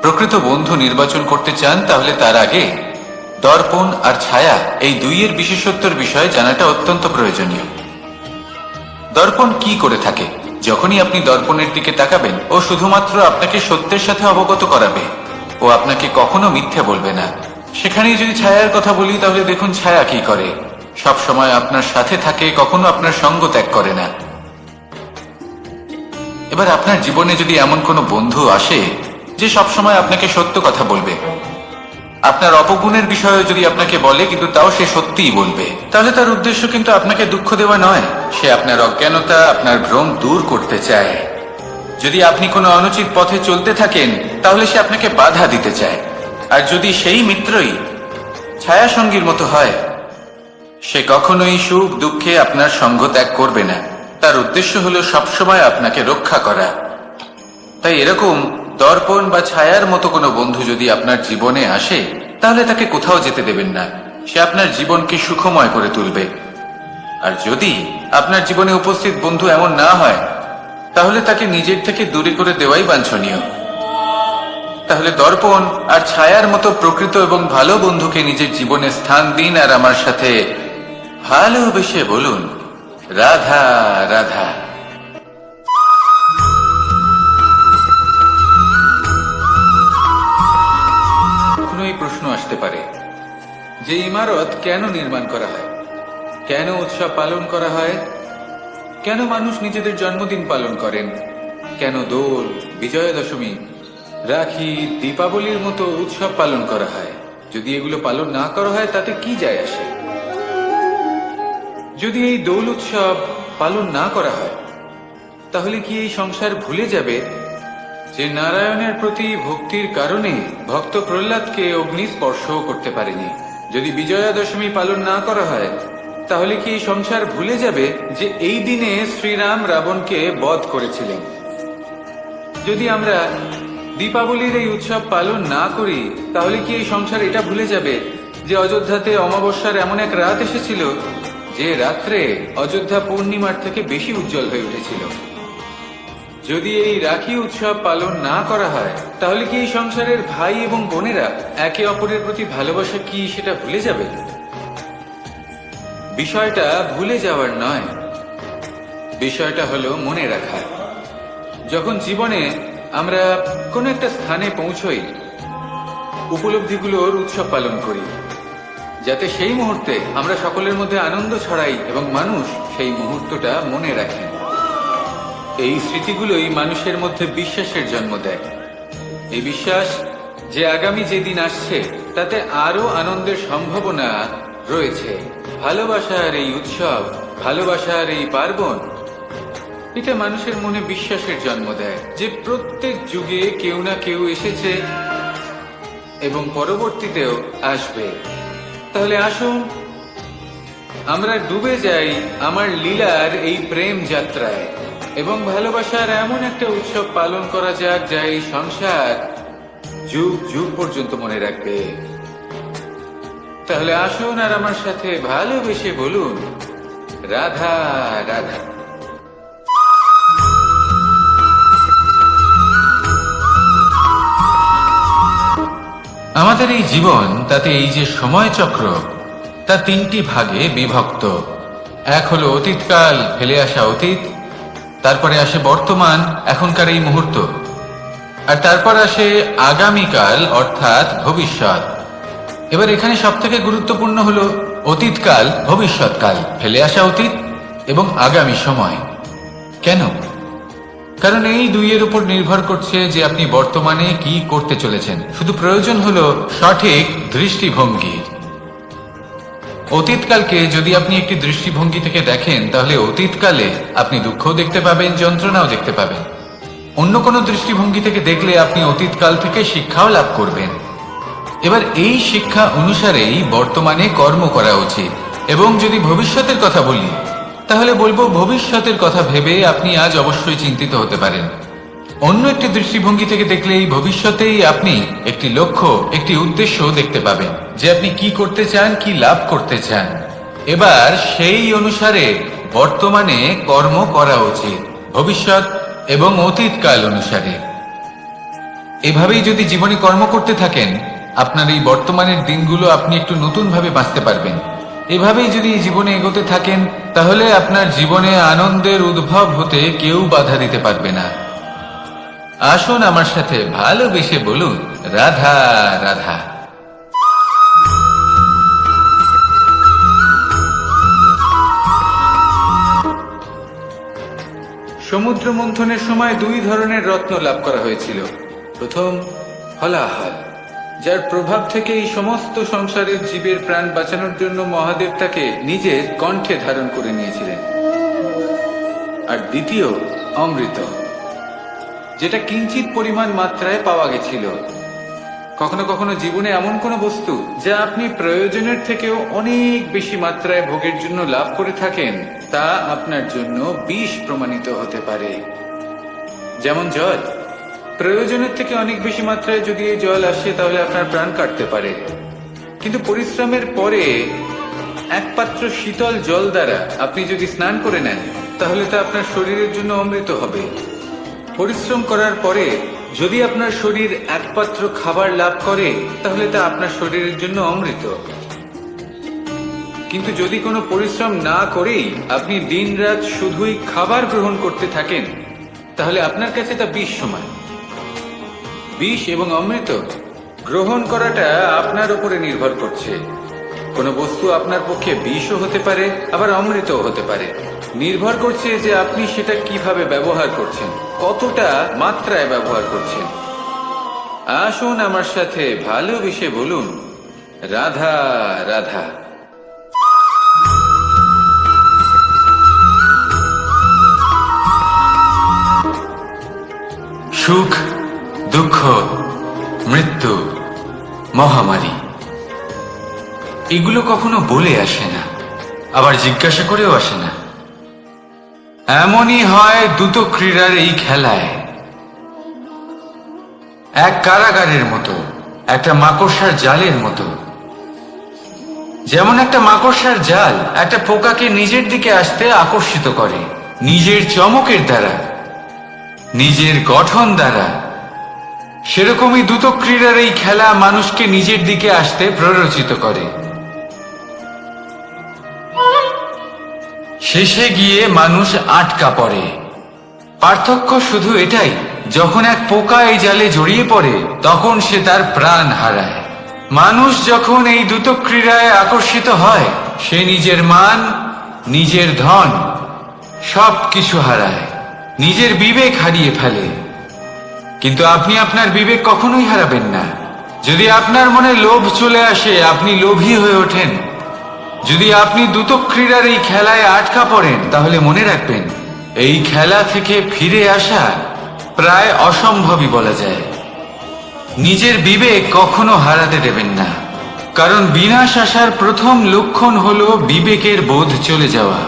প্রকৃত বন্ধু নির্বাচন করতে চান তাহলে তার আগে দর্পণ আর ছায়া এই দুইয়ের বিশেষত্বর বিষয়ে জানাটা অত্যন্ত প্রয়োজনীয়। দর্পণ কি করে থাকে? যখনই আপনি দর্পণের দিকে তাকাবেন ও শুধুমাত্র আপনাকে সত্যের সাথে অবগত করাবে, ও আপনাকে কখনো মিথ্যে বলবে না। সেখানেই যদি ছায়ার কথা বলি তাহলে দেখুন ছায়া কি করে। সব সময় আপনার সাথে থাকে, কখনো আপনার সঙ্গ ত্যাগ করে না। এবার আপনার জীবনে যদি এমন কোনো বন্ধু আসে যে সবসময় আপনাকে সত্য কথা বলবে, আপনার অপগুণের বিষয়ে যদি আপনাকে বলে কিন্তু তাও সে সত্যিই বলবে, তাহলে তার উদ্দেশ্য কিন্তু আপনাকে দুঃখ দেওয়া নয়। সে আপনার অজ্ঞানতা, আপনার ভ্রম দূর করতে চায়। যদি আপনি কোনো অনুচিত পথে চলতে থাকেন তাহলে সে আপনাকে বাধা দিতে চায়। আর যদি সেই মিত্রই ছায়া সঙ্গীর মতো হয়, সে কখনোই সুখ দুঃখে আপনার সঙ্গ ত্যাগ করবে না। তার উদ্দেশ্য হলো সবসময় আপনাকে রক্ষা করা। তাই এরকম দর্পণ বা ছায়ার মতো কোনো বন্ধু যদি আপনার জীবনে আসে তাহলে তাকে কোথাও যেতে দেবেন না। সে আপনার জীবনকে সুখময় করে তুলবে। আর যদি আপনার জীবনে উপস্থিত বন্ধু এমন না হয় তাহলে তাকে নিজের থেকে দূরে করে দেওয়াই বাঞ্ছনীয়। তাহলে দর্পণ আর ছায়ার মতো প্রকৃত এবং ভালো বন্ধুকে নিজের জীবনে স্থান দিন, আর আমার সাথে ভালোবেসে বলুন, রাধা রাধা। কোনো এই প্রশ্ন আসতে পারে যে ইমারত কেন নির্মাণ করা হয়, কেন উৎসব পালন করা হয়, কেন মানুষ নিজেদের জন্মদিন পালন করেন, কেন দোল, বিজয়া দশমী, রাখি, দীপাবলির মতো উৎসব পালন করা হয়। যদি এগুলো পালন না করা হয় তাতে কি যায় আসে? যদি এই দোল উৎসব পালন না করা হয় তাহলে কি এই সংসার ভুলে যাবে যে নারায়ণের প্রতি ভক্তির কারণে ভক্ত প্রহ্লাদকে অগ্নি স্পর্শও করতে পারেনি? যদি বিজয়া দশমী পালন না করা হয় তাহলে কি এই সংসার ভুলে যাবে যে এই দিনে শ্রীরাম রাবণকে বধ করেছিলেন? যদি আমরা দীপাবলির এই উৎসব পালন না করি তাহলে কি এই সংসার এটা ভুলে যাবে যে অযোধ্যাতে অমাবস্যার এমন এক রাত এসেছিল যে রাত্রে অযোধ্যা পূর্ণিমার থেকে বেশি উজ্জ্বল হয়ে উঠেছিল? যদি এই রাখি উৎসব পালন না করা হয় তাহলে কি এই সংসারের ভাই এবং বোনেরা একে অপরের প্রতি ভালোবাসা কি সেটা ভুলে যাবে? বিষয়টা ভুলে যাওয়ার নয়, বিষয়টা হলো মনে রাখার। যখন জীবনে আমরা কোনো একটা স্থানে পৌঁছই, উপলব্ধিগুলোর উৎসব পালন করি, যাতে সেই মুহূর্তে আমরা সকলের মধ্যে আনন্দ ছড়াই এবং মানুষ সেই মুহূর্তটা মনে রাখেন। এই স্মৃতিগুলোই মানুষের মধ্যে বিশ্বাসের জন্ম দেয়। এই বিশ্বাস যে আগামী যেদিন আসছে তাতে আরো আনন্দের সম্ভাবনা রয়েছে। ভালোবাসার এই উৎসব, ভালোবাসার এই পার্বণ, এটা মানুষের মনে বিশ্বাসের জন্ম দেয় যে প্রত্যেক যুগে কেউ না কেউ এসেছে এবং পরবর্তীতেও আসবে। তাহলে আসুন আমরা ডুবে যাই আমার লীলার এই প্রেম যাত্রায় এবং ভালোবাসার এমন একটা উৎসব পালন করা যাক যা এই সংসার যুগ যুগ পর্যন্ত মনে রাখবে। তাহলে আসুন আর আমার সাথে ভালোবেসে বলুন, রাধা রাধা। আমাদের এই জীবন, তাতে এই যে সময় চক্র, তা তিনটি ভাগে বিভক্ত। এক হলো অতীতকাল, ফেলে আসা অতীত, তারপরে আসে বর্তমান, এখনকার এই মুহূর্ত, আর তারপর আসে আগামীকাল অর্থাৎ ভবিষ্যৎ। এবার এখানে সবথেকে গুরুত্বপূর্ণ হলো অতীতকাল, ভবিষ্যৎকাল, ফেলে আসা অতীত এবং আগামী সময়। কেন? কারণ এই দুইয়ের উপর নির্ভর করছে যে আপনি বর্তমানে কি করতে চলেছেন। শুধু প্রয়োজন হলো সঠিক দৃষ্টিভঙ্গির। অতীতকালকে যদি আপনি একটি দৃষ্টিভঙ্গি থেকে দেখেন, তাহলে অতীতকালে আপনি দুঃখও দেখতে পাবেন, যন্ত্রণাও দেখতে পাবেন। অন্য কোনো দৃষ্টিভঙ্গি থেকে দেখলে আপনি অতীতকাল থেকে শিক্ষাও লাভ করবেন। এবার এই শিক্ষা অনুসারেই বর্তমানে কর্ম করা উচিত। এবং যদি ভবিষ্যতের কথা বলি, তাহলে বলবো ভবিষ্যতের কথা ভেবে আপনি আজ অবশ্যই চিন্তিত হতে পারেন। অন্য একটি দৃষ্টিভঙ্গি থেকে দেখলে এই ভবিষ্যতেই আপনি একটি লক্ষ্য, একটি উদ্দেশ্য দেখতে পাবেন, যে আপনি কি করতে চান, কি লাভ করতে চান। এবার সেই অনুসারে বর্তমানে কর্ম করা উচিত, ভবিষ্যৎ এবং অতীতকাল অনুসারে। এভাবেই যদি জীবনে কর্ম করতে থাকেন, আপনার এই বর্তমানের দিনগুলো আপনি একটু নতুন ভাবে বাঁচতে পারবেন। এভাবেই যদি জীবনে এগোতে থাকেন, তাহলে আপনার জীবনে আনন্দের উদ্ভব হতে কেউ বাধা দিতে পারবে না। আসুন আমার সাথে ভালোবেসে বলুন, রাধা রাধা। সমুদ্র মন্থনের সময় দুই ধরনের রত্ন লাভ করা হয়েছিল। প্রথম হলাহল, যার প্রভাব থেকে এই সমস্ত সংসারের জীবের প্রাণ বাঁচানোর জন্য মহাদেব তাকে নিজের কণ্ঠে ধারণ করে নিয়েছিলেন। আর দ্বিতীয় অমৃত, যেটা কিঞ্চিত পরিমাণ মাত্রায় পাওয়া গেছিল। কখনো কখনো জীবনে এমন কোনো বস্তু যা আপনি প্রয়োজনের থেকেও অনেক বেশি মাত্রায় ভোগের জন্য লাভ করে থাকেন, তা আপনার জন্য বিষ প্রমাণিত হতে পারে। যেমন জল, প্রয়োজনের থেকে অনেক বেশি মাত্রায় যদি এই জল আসে, তাহলে আপনার প্রাণ কাটতে পারে। কিন্তু পরিশ্রমের পরে এক পাত্র শীতল জল দ্বারা আপনি যদি স্নান করে নেন, তাহলে তা আপনার শরীরের জন্য অমৃত হবে। পরিশ্রম করার পরে যদি আপনার শরীর এক পাত্র খাবার লাভ করে, তাহলে তা আপনার শরীরের জন্য অমৃত। কিন্তু যদি কোনো পরিশ্রম না করেই আপনি দিনরাত শুধুই খাবার গ্রহণ করতে থাকেন, তাহলে আপনার কাছে তা বিষ সমান। বিষ এবং অমৃত গ্রহণ করাটা আপনার উপরে নির্ভর করছে। কোনো বস্তু আপনার পক্ষে বিষও হতে পারে, আবার অমৃতও হতে পারে। নির্ভর করছে যে আপনি সেটা কিভাবে ব্যবহার করছেন, কতটা মাত্রায় ব্যবহার করছেন। আসুন আমার সাথে ভালোবেসে বলুন, রাধা রাধা। সুখ, দুঃখ, মৃত্যু, মহামারী, এগুলো কখনো বলে আসে না, আবার জিজ্ঞাসা করেও আসে না। এমনই হয় দ্রুত ক্রীড়ার এই খেলায়। এক কারাগারের মতো, একটা মাকড়সার জালের মতো। যেমন একটা মাকড়সার জাল একটা পোকাকে নিজের দিকে আসতে আকর্ষিত করে, নিজের চমকের দ্বারা, নিজের গঠন দ্বারা। সেরকমই দ্রুত ক্রীড়ার এই খেলা মানুষকে নিজের দিকে আসতে প্ররোচিত করে। শেষে গিয়ে মানুষ আটকা পড়ে। পার্থক্য শুধু এটাই, যখন এক পোকা এই জালে জড়িয়ে পড়ে, তখন সে তার প্রাণ হারায়। মানুষ যখন এই দ্রুত ক্রীড়ায় আকর্ষিত হয়, সে নিজের মান, নিজের ধন সবকিছু হারায়, নিজের বিবেক হারিয়ে ফেলে। কিন্তু আপনি আপনার বিবেক কখনোই হারাবেন না। যদি আপনার মনে লোভ চলে আসে, আপনি লোভী হয়ে ওঠেন। যদি আপনি দ্রুত ক্রীড়ার এই খেলায় আটকা পড়েন, তাহলে মনে রাখবেন, এই খেলা থেকে ফিরে আসা প্রায় অসম্ভবই বলা যায়। নিজের বিবেক কখনো হারাতে দেবেন না, কারণ বিনাশ আসার প্রথম লক্ষণ হলো বিবেকের বোধ চলে যাওয়া।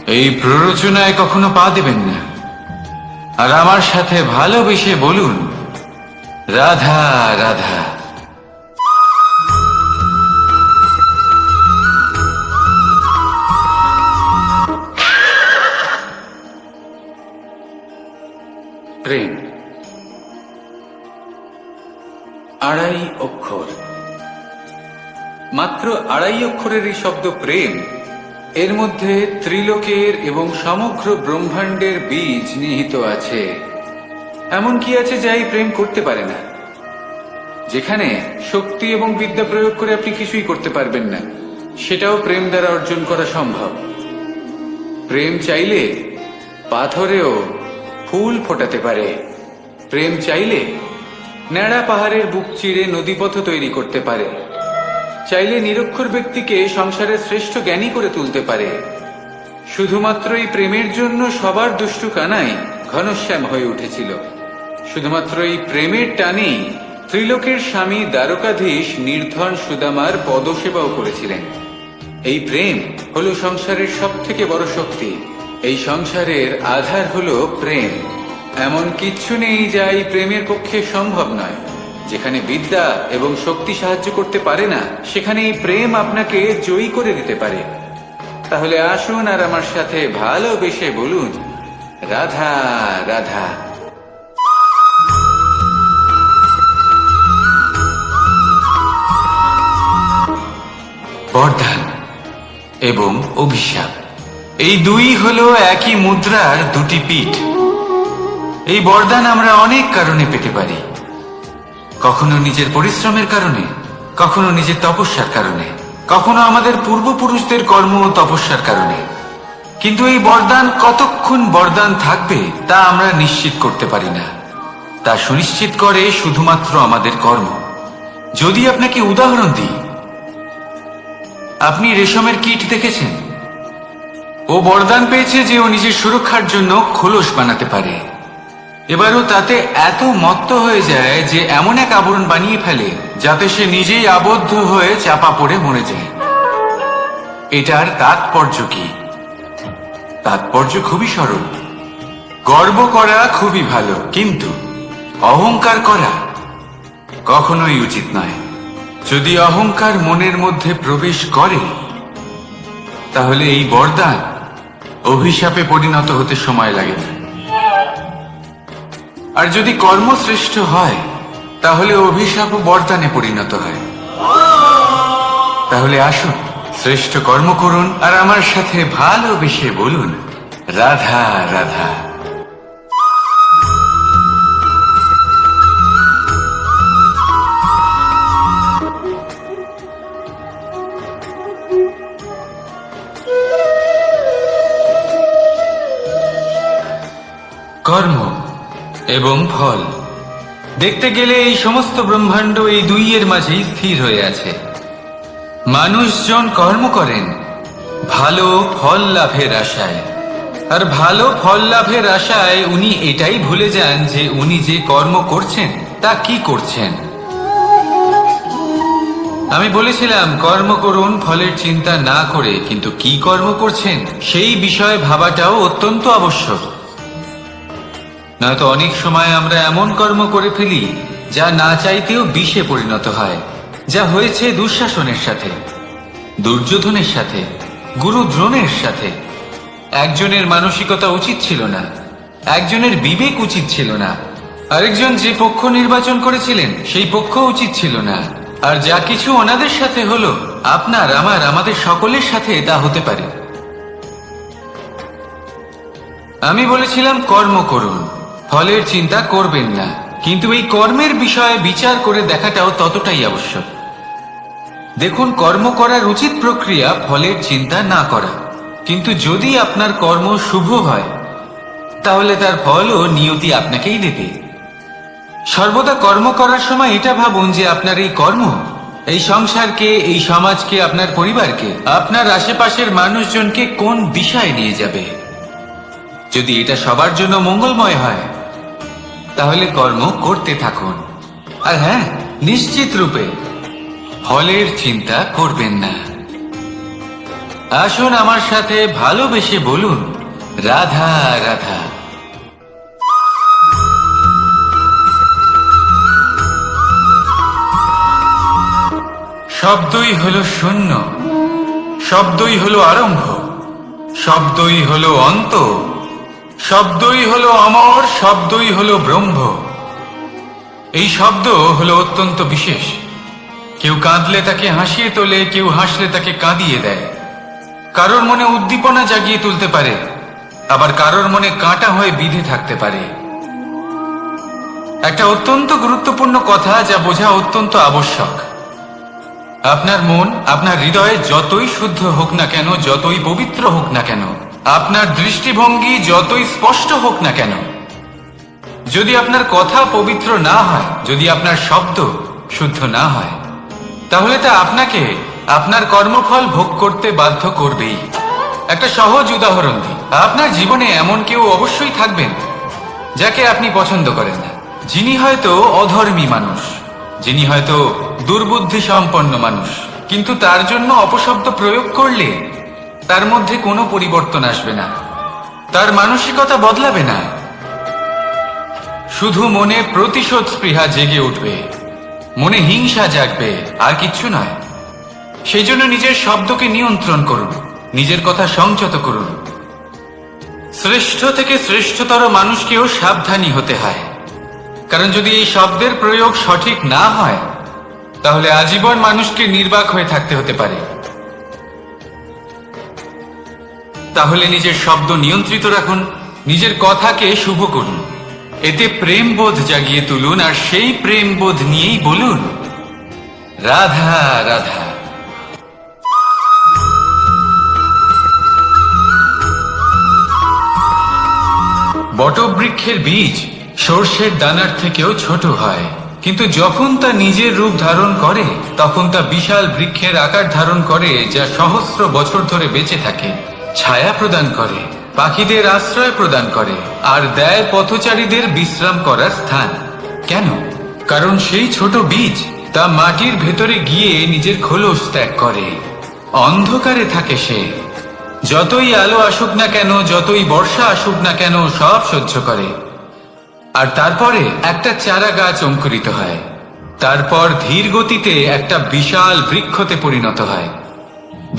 এই প্ররোচনায় কখনো পা দেবেন না। আর আমার সাথে ভালোবেসে বলুন, রাধা রাধা। প্রেম। 2.5 অক্ষর, মাত্র 2.5 অক্ষরের এই শব্দ প্রেম, এর মধ্যে ত্রিলোকের এবং সমগ্র ব্রহ্মাণ্ডের বীজ নিহিত আছে। এমন কি আছে যা এই প্রেম করতে পারে না? যেখানে শক্তি এবং বিদ্যা প্রয়োগ করে আপনি কিছুই করতে পারবেন না, সেটাও প্রেম দ্বারা অর্জন করা সম্ভব। প্রেম চাইলে পাথরেও ফুল ফোটাতে পারে। প্রেম চাইলে ন্যাড়া পাহাড়ের বুক চিরে নদীপথ তৈরি করতে পারে। চাইলে নিরক্ষর ব্যক্তিকে সংসারের শ্রেষ্ঠ জ্ঞানী করে তুলতে পারে। শুধুমাত্র এই প্রেমের জন্য সবার দুষ্টু কানাই ঘনশ্যাম হয়ে উঠেছিল। শুধুমাত্র এই প্রেমের টানেই ত্রিলোকের স্বামী দ্বারকাধীশ নির্ধন সুদামার পদসেবাও করেছিলেন। এই প্রেম হলো সংসারের সবথেকে বড় শক্তি। এই সংসারের আধার হলো প্রেম। এমন কিচ্ছু নেই যা এই প্রেমের পক্ষে সম্ভব নয়। যেখানে বিদ্যা এবং শক্তি সাহায্য করতে পারে না, সেখানে এই প্রেম আপনাকে জয়ী করে দিতে পারে। তাহলে আসুন আর আমার সাথে ভালোবেসে বলুন, রাধা রাধা। বরদান এবং অভিশাপ, এই দুই হলো একই মুদ্রার দুটি পিঠ। এই বরদান আমরা অনেক কারণে পেতে পারি। কখনো নিজের পরিশ্রমের কারণে, কখনো নিজের তপস্যার কারণে, কখনো আমাদের পূর্বপুরুষদের কর্ম ও তপস্যার কারণে। কিন্তু এই বরদান কতক্ষণ বরদান থাকবে তা আমরা নিশ্চিত করতে পারি না। তা সুনিশ্চিত করে শুধুমাত্র আমাদের কর্ম। যদি আপনাকে উদাহরণ দিই, আপনি রেশমের কীট দেখেছেন? ও বরদান পেয়েছে যে ও নিজের সুরক্ষার জন্য খোলস বানাতে পারে। এবারও তাতে এত মত্ত হয়ে যায় যে এমন এক আবরণ বানিয়ে ফেলে যাতে সে নিজেই আবদ্ধ হয়ে চাপা পড়ে মরে যায়। এটার তাৎপর্য কি? তাৎপর্য খুবই সরল। গর্ব করা খুবই ভালো, কিন্তু অহংকার করা কখনোই উচিত নয়। যদি অহংকার মনের মধ্যে প্রবেশ করে, তাহলে এই বরদান অভিশাপে পরিণত হতে সময় লাগে না। আর যদি কর্মশ্রেষ্ঠ হয়, তাহলে অভিশাপ ও বরদানে পরিণত হয়। তাহলে আসুন শ্রেষ্ঠ কর্ম করুন আর আমার সাথে ভালোবেসে বলুন, রাধা রাধা। কর্ম এবং ফল, দেখতে গেলে এই সমস্ত ব্রহ্মাণ্ড এই দুইয়ের মাঝেই স্থির হয়ে আছে। মানুষজন কর্ম করেন ভালো ফল লাভের আশায়, আর ভালো ফল লাভের আশায় উনি এটাই ভুলে যান যে উনি যে কর্ম করছেন তা কি করছেন। আমি বলেছিলাম কর্ম করুন ফলের চিন্তা না করে, কিন্তু কি কর্ম করছেন সেই বিষয়ে ভাবাটাও অত্যন্ত আবশ্যক। নয়তো অনেক সময় আমরা এমন কর্ম করে ফেলি যা না চাইতেও বিষে পরিণত হয়। যা হয়েছে দুঃশাসনের সাথে, দুর্যোধনের সাথে, গুরু দ্রোণের সাথে। একজনের মানসিকতা উচিত ছিল না, একজনের বিবেক উচিত ছিল না, আরেকজন যে পক্ষ নির্বাচন করেছিলেন সেই পক্ষ উচিত ছিল না। আর যা কিছু ওনাদের সাথে হলো, আপনার আমার আমাদের সকলের সাথে তা হতে পারে। আমি বলেছিলাম কর্ম করুন, ফলের চিন্তা করবেন না, কিন্তু এই কর্মের বিষয়ে বিচার করে দেখাটাও ততটাই আবশ্যক। দেখুন, কর্ম করার উচিত প্রক্রিয়া ফলের চিন্তা না করা, কিন্তু যদি আপনার কর্ম শুভ হয় তাহলে তার ফলও নিয়তি আপনাকেই দেবে। সর্বদা কর্ম করার সময় এটা ভাবুন যে আপনার এই কর্ম এই সংসারকে, এই সমাজকে, আপনার পরিবারকে, আপনার আশেপাশের মানুষজনকে কোন দিশায় নিয়ে যাবে। যদি এটা সবার জন্য মঙ্গলময় হয় তাহলে কর্ম করতে থাকুন। আর হ্যাঁ, নিশ্চিত রূপে ফলের চিন্তা করবেন না। আসুন আমার সাথে ভালোবেসে বলুন, রাধা রাধা। শব্দই হলো শূন্য, শব্দই হলো আরম্ভ, শব্দই হলো অন্ত, শব্দই হলো অমর, শব্দই হলো ব্রহ্ম। এই শব্দ হলো অত্যন্ত বিশেষ। কেউ কাঁদলে তাকে হাসিয়ে তোলে, কেউ হাসলে তাকে কাঁদিয়ে দেয়। কারোর মনে উদ্দীপনা জাগিয়ে তুলতে পারে, আবার কারোর মনে কাঁটা হয়ে বিঁধে থাকতে পারে। একটা অত্যন্ত গুরুত্বপূর্ণ কথা যা বোঝা অত্যন্ত আবশ্যক। আপনার মন, আপনার হৃদয় যতই শুদ্ধ হোক না কেন, যতই পবিত্র হোক না কেন, আপনার দৃষ্টিভঙ্গি যতই স্পষ্ট হোক না কেন, যদি আপনার কথা পবিত্র না হয়, যদি আপনার শব্দ শুদ্ধ না হয়, তাহলে তা আপনাকে আপনার কর্মফল ভোগ করতে বাধ্য করবেই। একটা সহজ উদাহরণ দিই। আপনার জীবনে এমন কেউ অবশ্যই থাকবেন যাকে আপনি পছন্দ করেন না, যিনি হয়তো অধর্মী মানুষ, যিনি হয়তো দুর্বুদ্ধি সম্পন্ন মানুষ, কিন্তু তার জন্য অপশব্দ প্রয়োগ করলে তার মধ্যে কোনো পরিবর্তন আসবে না, তার মানসিকতা বদলাবে না, শুধু মনে প্রতিশোধ স্পৃহা জেগে উঠবে, মনে হিংসা জাগবে, আর কিচ্ছু নয়। সেই জন্য নিজের শব্দকে নিয়ন্ত্রণ করুন, নিজের কথা সংযত করুন। শ্রেষ্ঠ থেকে শ্রেষ্ঠতর মানুষকেও সাবধানী হতে হয়, কারণ যদি এই শব্দের প্রয়োগ সঠিক না হয়, তাহলে আজীবন মানুষকে নির্বাক হয়ে থাকতে হতে পারে। তাহলে নিজের শব্দ নিয়ন্ত্রিত রাখুন, নিজের কথাকে শুভ করুন, এতে প্রেমবোধ জাগিয়ে তুলুন, আর সেই প্রেমবোধ নিয়েই বলুন, রাধা রাধা। বটবৃক্ষের বীজ সর্ষের দানার থেকেও ছোট হয়, কিন্তু যখন তা নিজের রূপ ধারণ করে, তখন তা বিশাল বৃক্ষের আকার ধারণ করে, যা সহস্র বছর ধরে বেঁচে থাকে, ছায়া প্রদান করে, পাখিদের আশ্রয় প্রদান করে, আর দেয় পথচারীদের বিশ্রাম করার স্থান। কেন? কারণ সেই ছোট বীজ তা মাটির ভেতরে গিয়ে নিজের খোলস ত্যাগ করে। অন্ধকারে থাকে সে, যতই আলো আসুক না কেন, যতই বর্ষা আসুক না কেন, সব সহ্য করে। আর তারপরে একটা চারা গাছ অঙ্কুরিত হয়, তারপর ধীর গতিতে একটা বিশাল বৃক্ষতে পরিণত হয়।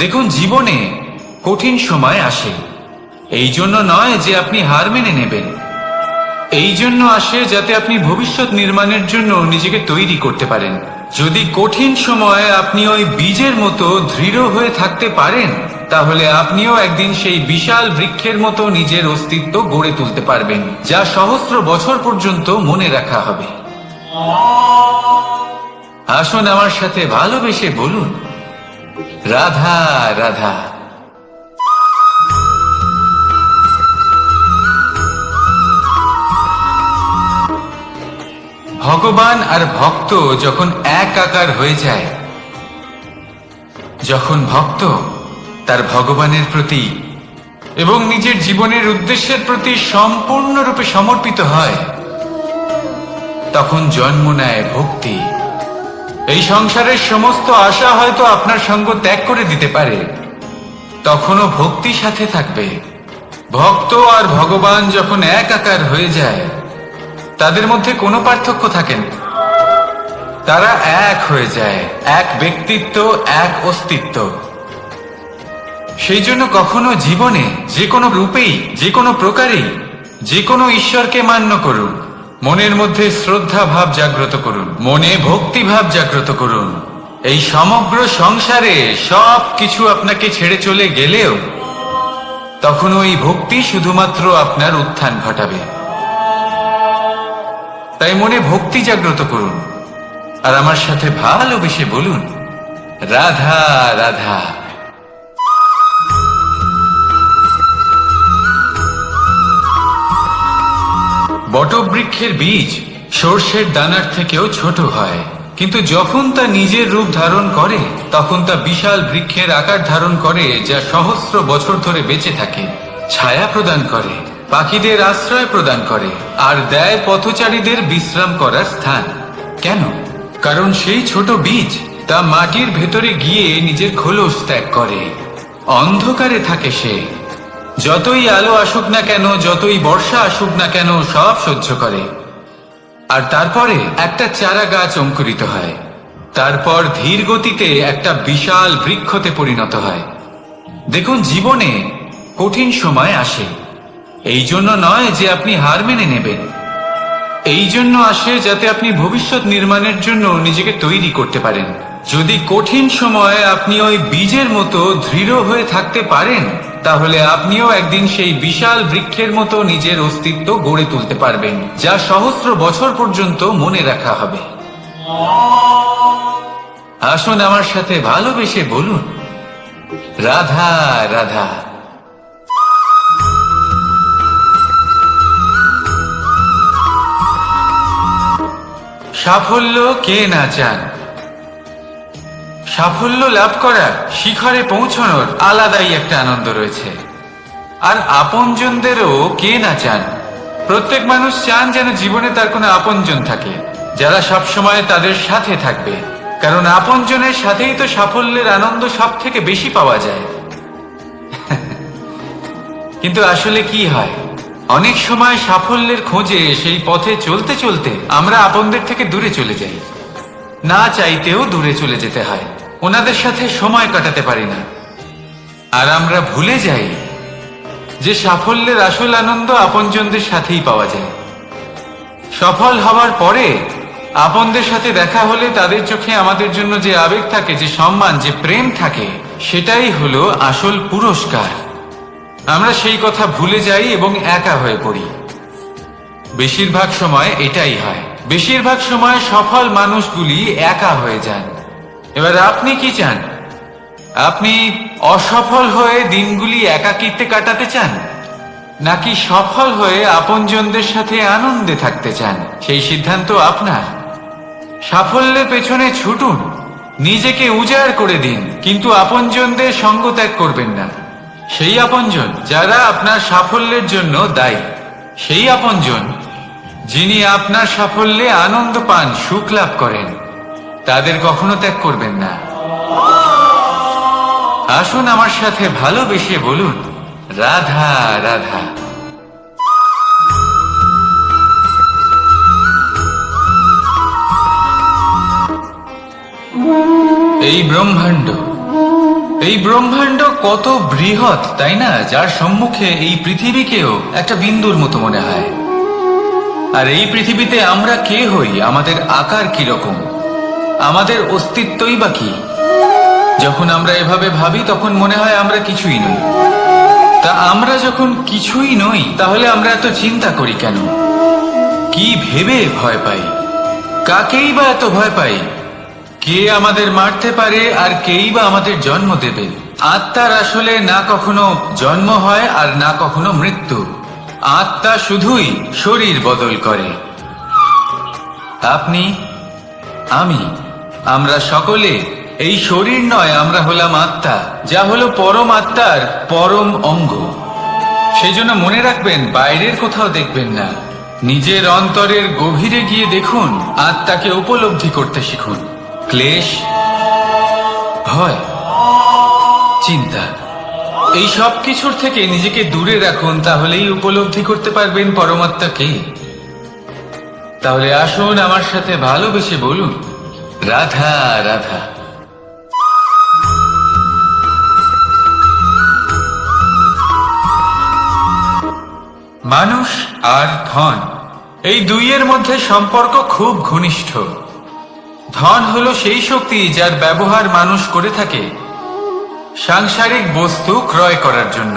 দেখুন, জীবনে কঠিন সময় আসে, এই জন্য নয় যে আপনি হার মেনে নেবেন, এই জন্য আসে যাতে আপনি ভবিষ্যৎ নির্মাণের জন্য নিজেকে তৈরি করতে পারেন। যদি কঠিন সময়ে আপনি ওই বীজের মতো দৃঢ় হয়ে থাকতে পারেন, তাহলে আপনিও একদিন সেই বিশাল বৃক্ষের মতো নিজের অস্তিত্ব গড়ে তুলতে পারবেন, যা সহস্র বছর পর্যন্ত মনে রাখা হবে। আসুন আমার সাথে ভালোবেসে বলুন, রাধা রাধা। ভগবান আর ভক্ত যখন এক আকার হয়ে যায়, যখন ভক্ত তার ভগবানের প্রতি এবং নিজের জীবনের উদ্দেশ্যের প্রতি সম্পূর্ণরূপে সমর্পিত হয়, তখন জন্ম নেয় ভক্তি। এই সংসারের সমস্ত আশা হয়তো আপনার সঙ্গ ত্যাগ করে দিতে পারে, তখনও ভক্তি সাথে থাকবে। ভক্ত আর ভগবান যখন এক আকার হয়ে যায়, তাদের মধ্যে কোনো পার্থক্য থাকে না, তারা এক হয়ে যায়, এক ব্যক্তিত্ব, এক অস্তিত্ব। সেই জন্য কখনো জীবনে যে কোনো রূপেই, যে কোনো প্রকারেই, যে কোনো ঈশ্বরকে মান্য করুন, মনের মধ্যে শ্রদ্ধা ভাব জাগ্রত করুন, মনে ভক্তি ভাব জাগ্রত করুন। এই সমগ্র সংসারে সব কিছু আপনাকে ছেড়ে চলে গেলেও তখন ওই ভক্তি শুধুমাত্র আপনার উত্থান ঘটাবে। তাই মনে ভক্তি জাগ্রত করুন, আর আমার সাথে ভালোবেসে বলুন, রাধা রাধা। বটবৃক্ষের বীজ সর্ষের দানার থেকেও ছোট হয়, কিন্তু যখন তা নিজের রূপ ধারণ করে, তখন তা বিশাল বৃক্ষের আকার ধারণ করে, যা সহস্র বছর ধরে বেঁচে থাকে, ছায়া প্রদান করে, পাখিদের আশ্রয় প্রদান করে, আর দেয় পথচারীদের বিশ্রাম করার স্থান। কেন? কারণ সেই ছোট বীজ তা মাটির ভেতরে গিয়ে নিজের খোলস ত্যাগ করে। অন্ধকারে থাকে সে, যতই আলো আসুক না কেন, যতই বর্ষা আসুক না কেন, সব সহ্য করে। আর তারপরে একটা চারা গাছ অঙ্কুরিত হয়, তারপর ধীর গতিতে একটা বিশাল বৃক্ষতে পরিণত হয়। দেখুন, জীবনে কঠিন সময় আসে, এই জন্য নয় যে আপনি হার মেনে নেবেন, এই জন্য আসে যাতে আপনি ভবিষ্যৎ নির্মাণের জন্য নিজেকে তৈরি করতে পারেন। যদি কঠিন সময়ে আপনি ওই বীজের মতো দৃঢ় হয়ে থাকতে পারেন, তাহলে আপনিও একদিন সেই বিশাল বৃক্ষের মতো নিজের অস্তিত্ব গড়ে তুলতে পারবেন, যা সহস্র বছর পর্যন্ত মনে রাখা হবে। আসুন আমার সাথে ভালোবেসে বলুন, রাধা রাধা। সাফল্য কে না চান? সাফল্য লাভ করার, শিখরে পৌঁছানোর আলাদাই একটা আনন্দ রয়েছে। আর আপনজনদেরও কে না চান? প্রত্যেক মানুষ চান যেন জীবনে তার কোনো আপনজন থাকে, যারা সবসময় তাদের সাথে থাকবে। কারণ আপনজনের সাথেই তো সাফল্যের আনন্দ সব থেকে বেশি পাওয়া যায়। কিন্তু আসলে কি হয়, অনেক সময় সাফল্যের খোঁজে সেই পথে চলতে চলতে আমরা আপনদের থেকে দূরে চলে যাই। না চাইতেও দূরে চলে যেতে হয়, ওনাদের সাথে সময় কাটাতে পারি না। আর আমরা ভুলে যাই যে সাফল্যের আসল আনন্দ আপনজনদের সাথেই পাওয়া যায়। সফল হওয়ার পরে আপনদের সাথে দেখা হলে তাদের চোখে আমাদের জন্য যে আবেগ থাকে, যে সম্মান, যে প্রেম থাকে, সেটাই হলো আসল পুরস্কার। আমরা সেই কথা ভুলে যাই এবং একা হয়ে পড়ি। বেশিরভাগ সময় এটাই হয়, বেশিরভাগ সময় সফল মানুষগুলি একা হয়ে যান। এবার আপনি কি চান? আপনি অসফল হয়ে দিনগুলি একাকিত্বে কাটাতে চান, নাকি সফল হয়ে আপনজনদের সাথে আনন্দে থাকতে চান? সেই সিদ্ধান্ত আপনার। সাফল্যের পেছনে ছুটুন, নিজেকে উজাড় করে দিন, কিন্তু আপনজনদের সঙ্গ ত্যাগ করবেন না। সেই আপনজন যারা আপনার সাফল্যের জন্য দায়ী, সেই আপনজন যিনি আপনার সাফল্যে আনন্দ পান, সুখ লাভ করেন, তাদের কখনো ত্যাগ করবেন না। আসুন আমার সাথে ভালোবেসে বলুন, রাধা রাধা। এই ব্রহ্মাণ্ড কত বৃহৎ, তাই না? যার সম্মুখে এই পৃথিবীকেও একটা বিন্দুর মতো মনে হয়। আর এই পৃথিবীতে আমরা কে হই, আমাদের আকার কি রকম, আমাদের অস্তিত্বই বা কি? যখন আমরা এভাবে ভাবি তখন মনে হয় আমরা কিছুই নই। তা আমরা যখন কিছুই নই, তাহলে আমরা এত চিন্তা করি কেন? কি ভেবে ভয় পাই? কাকেই বা এত ভয় পাই? কে আমাদের মারতে পারে আর কেই বা আমাদের জন্ম দেবে? আত্মার আসলে না কখনো জন্ম হয় আর না কখনো মৃত্যু। আত্মা শুধুই শরীর বদল করে। আপনি, আমি, আমরা সকলে এই শরীর নয়, আমরা হলাম আত্মা, যা হলো পরম আত্মার পরম অঙ্গ। সেই জন্য মনে রাখবেন, বাইরের কোথাও দেখবেন না, নিজের অন্তরের গভীরে গিয়ে দেখুন, আত্মাকে উপলব্ধি করতে শিখুন। ক্লেশ, ভয়, চিন্তা, এই সব কিছুর থেকে নিজেকে দূরে রাখুন, তাহলেই উপলব্ধি করতে পারবেন পরমাত্মাকে। তাহলে আসুন আমার সাথে ভালোবেসে বলুন, রাধা রাধা। মানুষ আর ধন, এই দুইয়ের মধ্যে সম্পর্ক খুব ঘনিষ্ঠ। ধন হলো সেই শক্তি যার ব্যবহার মানুষ করে থাকে সাংসারিক বস্তু ক্রয় করার জন্য,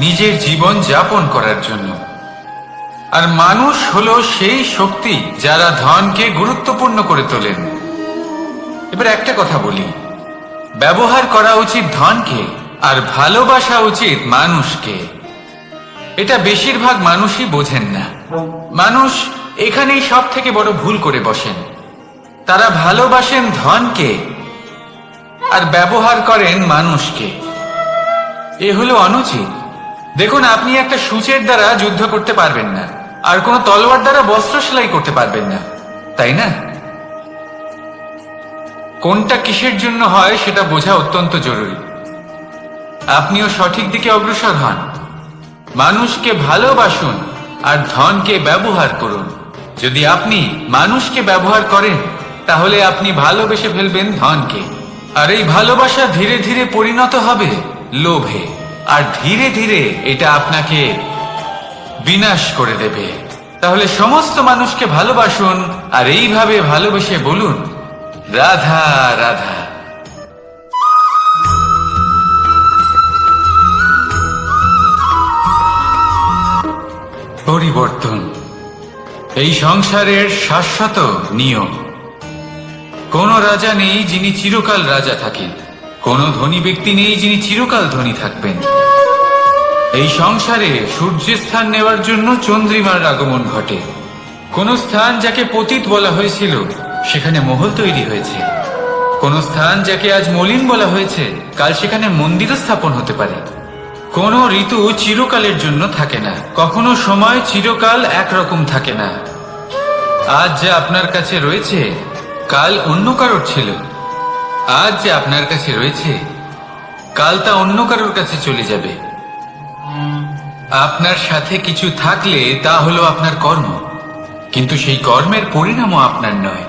নিজের জীবন যাপন করার জন্য। আর মানুষ হলো সেই শক্তি যারা ধনকে গুরুত্বপূর্ণ করে তোলেন। এবার একটা কথা বলি, ব্যবহার করা উচিত ধনকে আর ভালোবাসা উচিত মানুষকে। এটা বেশিরভাগ মানুষই বোঝেন না। মানুষ এখানেই সব থেকে বড় ভুল করে বসেন। তারা ভালোবাসেন ধনকে আর ব্যবহার করেন মানুষকে। এ হলো অনুচিত। দেখুন, আপনি একটা সূচের দ্বারা যুদ্ধ করতে পারবেন না, আর কোনো তলোয়ার দ্বারা বস্ত্র সেলাই করতে পারবেন না, তাই না? কোনটা কিসের জন্য হয় সেটা বোঝা অত্যন্ত জরুরি। আপনিও সঠিক দিকে অগ্রসর হন। মানুষকে ভালোবাসুন আর ধনকে ব্যবহার করুন। যদি আপনি মানুষকে ব্যবহার করেন, তাহলে আপনি ভালোবেসে ফেলবেন ধনকে। আর এই ভালোবাসা ধীরে ধীরে পরিণত হবে লোভে। আর ধীরে ধীরে এটা আপনাকে বিনাশ করে দেবে। তাহলে সমস্ত মানুষকে ভালোবাসুন আর এইভাবে ভালোবেসে বলুন, রাধা রাধা। পরিবর্তন এই সংসারের শাশ্বত নিয়ম। কোন রাজা নেই যিনি চিরকাল রাজা থাকেন, কোন ধনী ব্যক্তি নেই যিনি চিরকাল ধনী থাকবেন। এই সংসারে সূর্যের স্থান নেওয়ার জন্য চন্দ্রিমার আগমন ঘটে। কোন স্থান যাকে পতিত বলা হয়েছিল সেখানে মহল তৈরি হয়েছে। কোন স্থান যাকে আজ মলিন বলা হয়েছে কাল সেখানে মন্দিরও স্থাপন হতে পারে। কোন ঋতু চিরকালের জন্য থাকে না, কখনো সময় চিরকাল একরকম থাকে না। আজ যা আপনার কাছে রয়েছে কাল অন্য কারোর ছিল, আজ যা আপনার কাছে রয়েছে কাল তা অন্য কারোর কাছে চলে যাবে। আপনার সাথে কিছু থাকলে তা হলো আপনার কর্ম, কিন্তু সেই কর্মের পরিণামও আপনার নয়।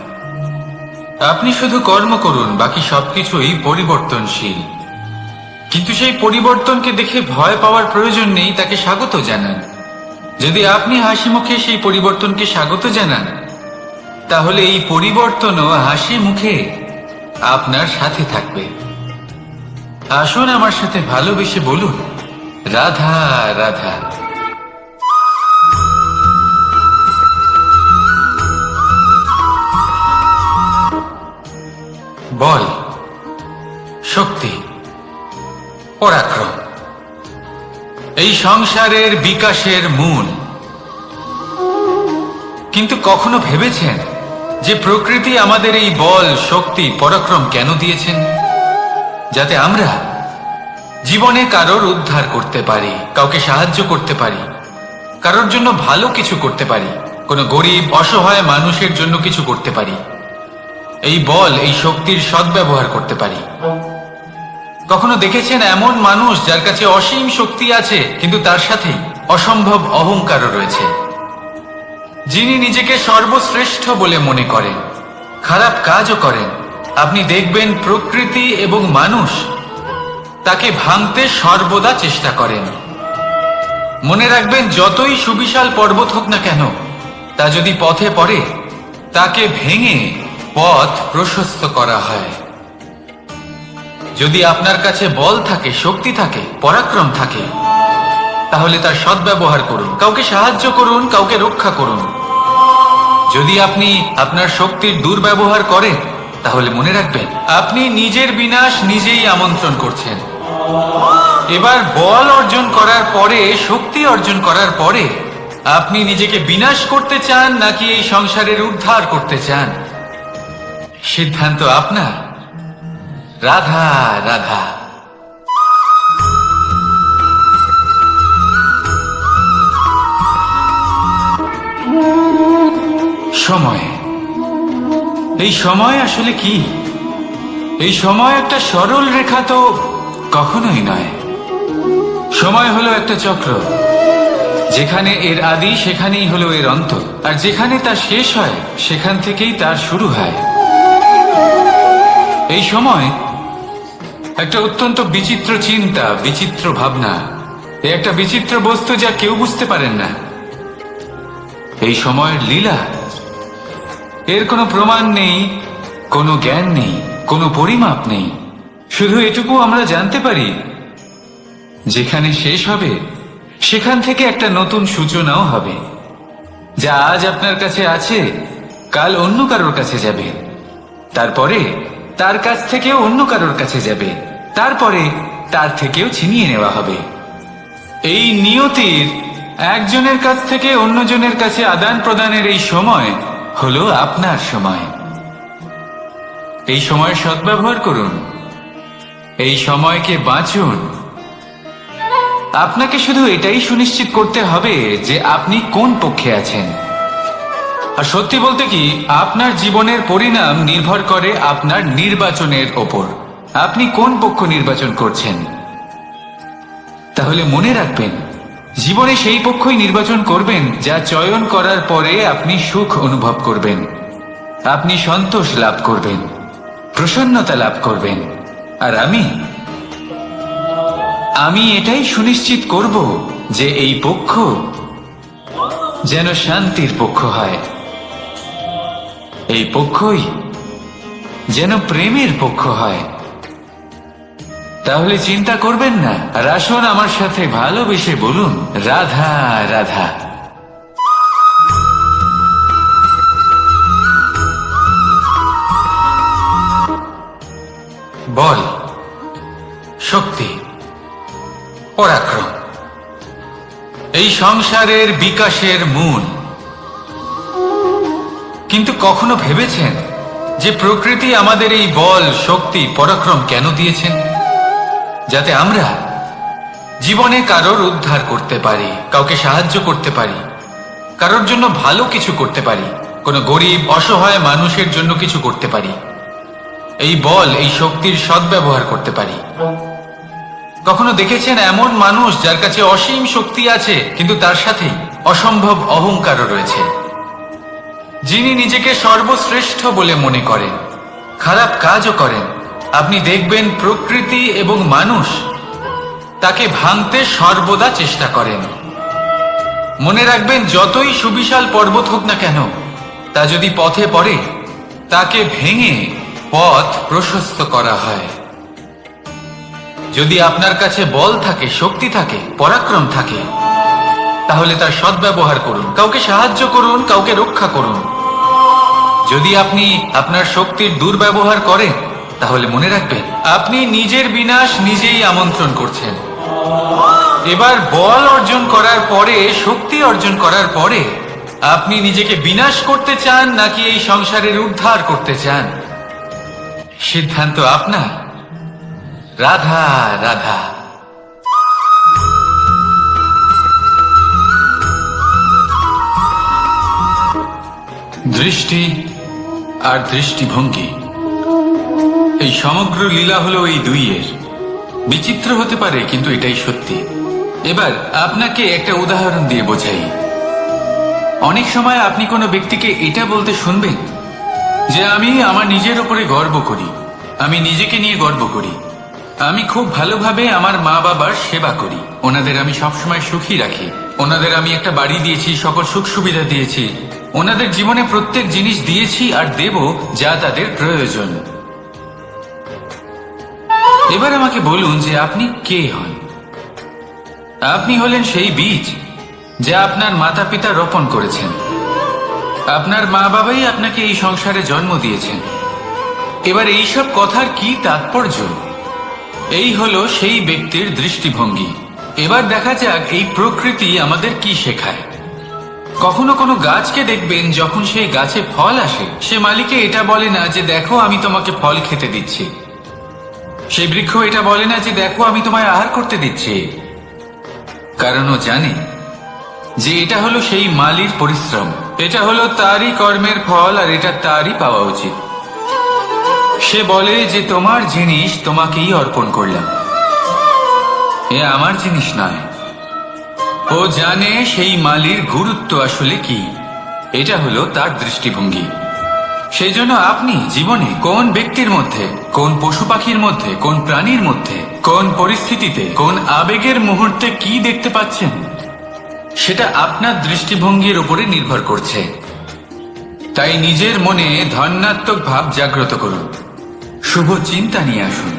আপনি শুধু কর্ম করুন, বাকি সবকিছুই পরিবর্তনশীল। কিন্তু সেই পরিবর্তনকে দেখে ভয় পাওয়ার প্রয়োজন নেই, তাকে স্বাগত জানান। যদি আপনি হাসি মুখে সেই পরিবর্তনকে স্বাগত জানান, তাহলে এই পরিবর্তনও হাসি মুখে আপনার সাথে থাকবে। আসুন আমার সাথে ভালোবেসে বলুন, রাধা রাধা। বল, শক্তি, পরাক্রম এই সংসারের বিকাশের মূল। কিন্তু কখনো ভেবেছেন যে প্রকৃতি আমাদের এই বল, শক্তি, পরাক্রম কেন দিয়েছেন? যাতে আমরা জীবনে কারোর উদ্ধার করতে পারি, কাউকে সাহায্য করতে পারি, কারোর জন্য ভালো কিছু করতে পারি, কোনো গরিব অসহায় মানুষের জন্য কিছু করতে পারি। এই বল, এই শক্তির সদ্ব্যবহার করতে পারি। কখনো দেখেছেন এমন মানুষ যার কাছে অসীম শক্তি আছে কিন্তু তার সাথে অসম্ভব অহংকারও রয়েছে, যিনি নিজেকে সর্বশ্রেষ্ঠ বলে মনে করেন, খারাপ কাজও করেন। আপনি দেখবেন প্রকৃতি এবং মানুষ তাকে ভাঙতে সর্বদা চেষ্টা করেন। মনে রাখবেন, যতই সুবিশাল পর্বত হোক না কেন, তা যদি পথে পড়ে তাকে ভেঙে পথ প্রশস্ত করা হয়। যদি আপনার কাছে বল থাকে, শক্তি থাকে, পরাক্রম থাকে, তাহলে তার সদ্ব্যবহার করুন, কাউকে সাহায্য করুন, কাউকে রক্ষা করুন। যদি আপনি আপনার শক্তির দুর্ব্যবহার করেন, তাহলে মনে রাখবেন আপনি নিজের বিনাশ নিজেই আমন্ত্রণ করছেন। এবার বল অর্জন করার পরে, শক্তি অর্জন করার পরে আপনি নিজেকে বিনাশ করতে চান নাকি এই সংসারের উদ্ধার করতে চান, সিদ্ধান্ত আপনার। রাধা রাধা। সময়, এই সময় আসলে কি? এই সময় একটা সরল রেখা তো কখনোই নয়। সময় হলো একটা চক্র, যেখানে এর আদি সেখানেই হলো এর অন্ত, আর যেখানে তা শেষ হয় সেখান থেকেই তার শুরু হয়। এই সময় একটা অত্যন্ত বিচিত্র চিন্তা, বিচিত্র ভাবনা, একটা বিচিত্র বস্তু যা কেউ বুঝতে পারেন না। এই সময়ের লীলা, এর কোনো প্রমাণ নেই, কোনো জ্ঞান নেই, কোনো পরিমাপ নেই। শুধু এটুকু আমরা জানতে পারি, যেখানে শেষ হবে সেখান থেকে একটা নতুন সূচনাও হবে। যা আজ আপনার কাছে আছে কাল অন্য কারোর কাছে যাবে, তারপরে তার কাছ থেকেও অন্য কারোর কাছে যাবে, তারপরে তার থেকেও ছিনিয়ে নেওয়া হবে। এই নিয়তির একজনের কাছ থেকে অন্যজনের কাছে আদান প্রদানের এই সময় হলো আপনার সময়। এই সময়ের সদ্ব্যবহার করুন, এই সময়কে বাঁচুন। আপনাকে শুধু এটাই সুনিশ্চিত করতে হবে যে আপনি কোন পক্ষে আছেন। আর সত্যি বলতে কি, আপনার জীবনের পরিণাম নির্ভর করে আপনার নির্বাচনের ওপর। আপনি কোন পক্ষ নির্বাচন করছেন। তাহলে মনে রাখবেন, জীবনে সেই পক্ষই নির্বাচন করবেন যা চয়ন করার পরে আপনি সুখ অনুভব করবেন, আপনি সন্তোষ লাভ করবেন, প্রসন্নতা লাভ করবেন। আর আমি এটাই সুনিশ্চিত করব যে এই পক্ষ যেন শান্তির পক্ষ হয়, এই পক্ষই যেন প্রেমের পক্ষ হয়। তাহলে চিন্তা করবেন না, আর আসুন আমার সাথে ভালোবেসে বলুন, রাধা রাধা। বল, শক্তি, পরাক্রম এই সংসারের বিকাশের মূল। কিন্তু কখনো ভেবেছেন যে প্রকৃতি আমাদের এই বল, শক্তি, পরাক্রম কেন দিয়েছেন? যাতে আমরা জীবনে কারোর উদ্ধার করতে পারি, কাউকে সাহায্য করতে পারি, কারোর জন্য ভালো কিছু করতে পারি, কোনো গরিব অসহায় মানুষের জন্য কিছু করতে পারি, এই বল, এই শক্তির সদ্ব্যবহার করতে পারি। কখনো দেখেছেন এমন মানুষ যার কাছে অসীম শক্তি আছে, কিন্তু তার সাথে অসম্ভব অহংকারও রয়েছে, যিনি নিজেকে সর্বশ্রেষ্ঠ বলে মনে করেন, খারাপ কাজও করেন। আপনি দেখবেন প্রকৃতি এবং মানুষ তাকে ভাঙতে সর্বদা চেষ্টা করেন। মনে রাখবেন, যতই সুবিশাল পর্বত হোক না কেন, তা যদি পথে পড়ে তাকে ভেঙে পথ প্রশস্ত করা হয়। যদি আপনার কাছে বল থাকে, শক্তি থাকে, পরাক্রম থাকে, তাহলে তার সদ্ব্যবহার করুন, কাউকে সাহায্য করুন, কাউকে রক্ষা করুন। যদি আপনি আপনার শক্তির দুর্ব্যবহার করেন, তাহলে মনে রাখবেন আপনি নিজের বিনাশ নিজেই আমন্ত্রণ করছেন। এবার বল অর্জন করার পরে, শক্তি অর্জন করার পরে আপনি নিজেকে বিনাশ করতে চান নাকি এই সংসারের উদ্ধার করতে চান, সিদ্ধান্ত আপনার। রাধা রাধা। দৃষ্টি আর দৃষ্টিভঙ্গি, এই সমগ্র লীলা হলো এই দুইয়ের। বিচিত্র হতে পারে, কিন্তু এটাই সত্যি। এবার আপনাকে একটা উদাহরণ দিয়ে বোঝাই। অনেক সময় আপনি কোনো ব্যক্তিকে এটা বলতে শুনবেন যে আমি আমার নিজের উপরে গর্ব করি, আমি নিজেকে নিয়ে গর্ব করি, আমি খুব ভালোভাবে আমার মা বাবার সেবা করি, ওনাদের আমি সবসময় সুখী রাখি, ওনাদের আমি একটা বাড়ি দিয়েছি, সকল সুখ সুবিধা দিয়েছি, ওনাদের জীবনে প্রত্যেক জিনিস দিয়েছি আর দেব যা তাদের প্রয়োজন। এবার আমাকে বলুন যে আপনি কে হন? আপনি হলেন সেই বীজ যা আপনার মাতা পিতা রোপণ করেছেন। আপনার মা বাবাই আপনাকে এই সংসারে জন্ম দিয়েছেন। এবার এইসব কথার কি তাৎপর্য? এই হলো সেই ব্যক্তির দৃষ্টিভঙ্গি। এবার দেখা যাক এই প্রকৃতি আমাদের কি শেখায়। কখনো কোনো গাছকে দেখবেন, যখন সেই গাছে ফল আসে, সে মালিকে এটা বলে না যে দেখো আমি তোমাকে ফল খেতে দিচ্ছি। সেই বৃক্ষ এটা বলে না যে দেখো আমি তোমায় আহার করতে দিচ্ছি, কারণ ও জানে যে এটা হলো সেই মালির পরিশ্রম, এটা হলো তারই কর্মের ফল, আর এটা তারই পাওয়া উচিত। সে বলে যে তোমার জিনিস তোমাকেই অর্পণ করলাম, এ আমার জিনিস নয়। ও জানে সেই মালির গুরুত্ব আসলে কি। এটা হলো তার দৃষ্টিভঙ্গি। সেই জন্য আপনি জীবনে কোন ব্যক্তির মধ্যে, কোন পশু পাখির মধ্যে, কোন প্রাণীর মধ্যে, কোন পরিস্থিতিতে, কোন আবেগের মুহূর্তে কি দেখতে পাচ্ছেন, সেটা আপনার দৃষ্টিভঙ্গির উপরে নির্ভর করছে। তাই নিজের মনে ধনাত্মক ভাব জাগ্রত করুন, শুভ চিন্তা নিয়ে আসুন।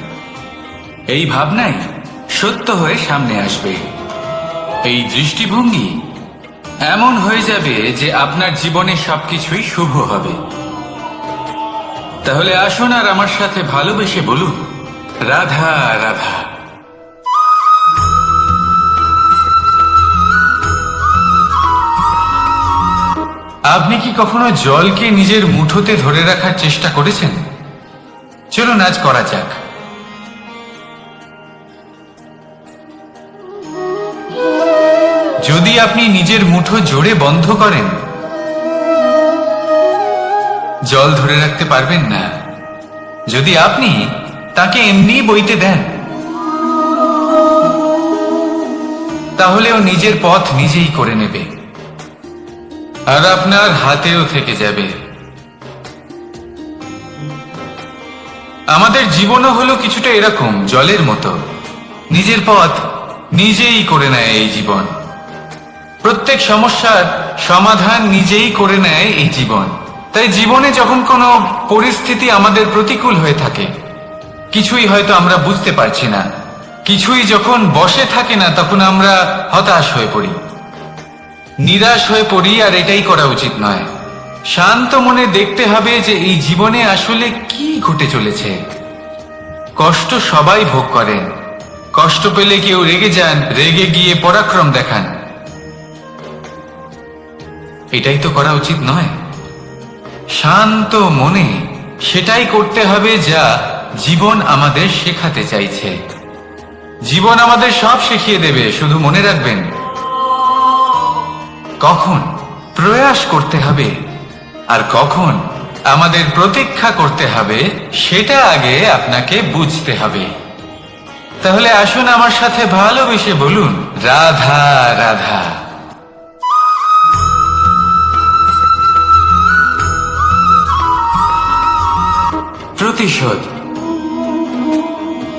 এই ভাবনাই সত্য হয়ে সামনে আসবে। এই দৃষ্টিভঙ্গি এমন হয়ে যাবে যে আপনার জীবনে সবকিছুই শুভ হবে। তাহলে আসুন আর আমার সাথে ভালোবেসে বলুন, রাধা রাধা। আপনি কি কখনো জলকে নিজের মুঠোতে ধরে রাখার চেষ্টা করেছেন? চলুন আজ করা যাক। যদি আপনি নিজের মুঠো জোরে বন্ধ করেন, জল ধরে রাখতে পারবেন না। যদি আপনি তাকে এমনি বইতে দেন, তাহলে ও নিজের পথ নিজেই করে নেবে, আর আপনার হাতেও থেকে যাবে। আমাদের জীবনও হলো কিছুটা এরকম, জলের মতো। নিজের পথ নিজেই করে নেয় এই জীবন। প্রত্যেক সমস্যার সমাধান নিজেই করে নেয় এই জীবন। তাই জীবনে যখন কোনো পরিস্থিতি আমাদের প্রতিকূল হয়ে থাকে, কিছুই হয়তো আমরা বুঝতে পারছি না, কিছুই যখন বসে থাকে না, তখন আমরা হতাশ হয়ে পড়ি, নিরাশ হয়ে পড়ি। আর এটাই করা উচিত নয়। শান্ত মনে দেখতে হবে যে এই জীবনে আসলে কি ঘটে চলেছে। কষ্ট সবাই ভোগ করেন। কষ্ট পেলে কেউ রেগে যান, রেগে গিয়ে পরাক্রম দেখান। এটাই তো করা উচিত নয়। শান্ত মনে সেটাই করতে হবে যা জীবন আমাদের শেখাতে চাইছে। জীবন আমাদের সব শিখিয়ে দেবে, শুধু মনে রাখবেন কখন প্রয়াস করতে হবে আর কখন আমাদের প্রতীক্ষা করতে হবে, সেটা আগে আপনাকে বুঝতে হবে। তাহলে আসুন আমার সাথে ভালোবেসে বলুন, রাধা রাধা। প্রতিশোধ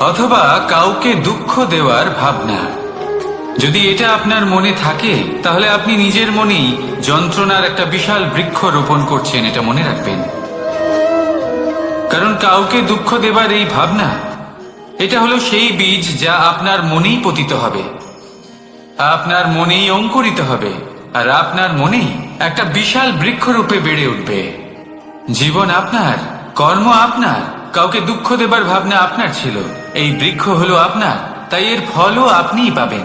অথবা কাউকে দুঃখ দেওয়ার ভাবনা, যদি এটা আপনার মনে থাকে, তাহলে আপনি নিজের মনেই যন্ত্রণার একটা বিশাল বৃক্ষ রোপণ করছেন, এটা মনে রাখবেন। কারণ কাউকে দুঃখ দেবার এই ভাবনা, এটা হলো সেই বীজ যা আপনার মনেই পতিত হবে, আপনার মনেই অঙ্কুরিত হবে, আর আপনার মনেই একটা বিশাল বৃক্ষরূপে বেড়ে উঠবে। জীবন আপনার, কর্ম আপনার, কাউকে দুঃখ দেবার ভাবনা আপনার ছিল, এই বৃক্ষ হলো আপনার, তাই এর ফলও আপনিই পাবেন,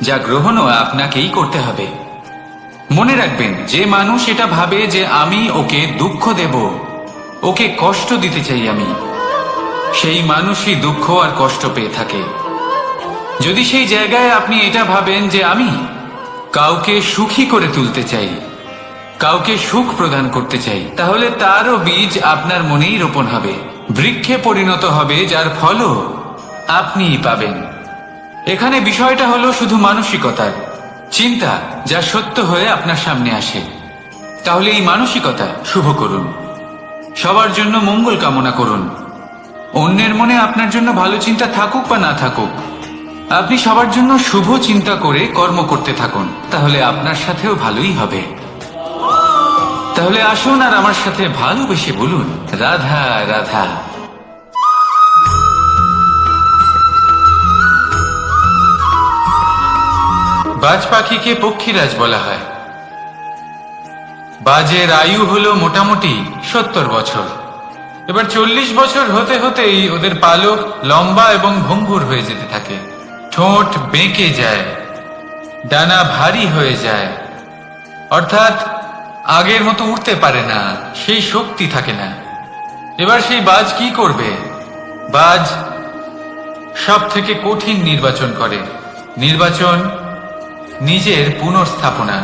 যা গ্রহণও আপনাকেই করতে হবে। মনে রাখবেন, যে মানুষ এটা ভাবে যে আমি ওকে দুঃখ দেব, ওকে কষ্ট দিতে চাই আমি, সেই মানুষই দুঃখ আর কষ্ট পেয়ে থাকে। যদি সেই জায়গায় আপনি এটা ভাবেন যে আমি কাউকে সুখী করে তুলতে চাই, কাউকে সুখ প্রদান করতে চাই, তাহলে তারও বীজ আপনার মনেই রোপণ হবে, বৃক্ষে পরিণত হবে, যার ফলও আপনিই পাবেন। এখানে বিষয়টা হলো শুধু মানসিকতার চিন্তা, যা সত্য হয়ে আপনার সামনে আসে। তাহলে এই মানসিকতা শুভ করুন, সবার জন্য মঙ্গল কামনা করুন। অন্যের মনে আপনার জন্য ভালো চিন্তা থাকুক বা না থাকুক, আপনি সবার জন্য শুভ চিন্তা করে কর্ম করতে থাকুন, তাহলে আপনার সাথেও ভালোই হবে। তাহলে আসুন আর আমার সাথে ভালোবেসে বলুন, রাধা রাধা। বাজ পাখিকে পক্ষীরাজ বলা হয়। বাজের আয়ু হলো মোটামুটি 70 বছর। এবার 40 বছর হতে হতেই ওদের পালক লম্বা এবং ভঙ্গুর হয়ে যেতে থাকে, ঠোঁট বেঁকে যায়, ডানা ভারী হয়ে যায়, অর্থাৎ আগের মতো উঠতে পারে না, সেই শক্তি থাকে না। এবার সেই বাজ কি করবে? বাজ সব থেকে কঠিন নির্বাচন করে, নির্বাচন নিজের পুনর্স্থাপনা।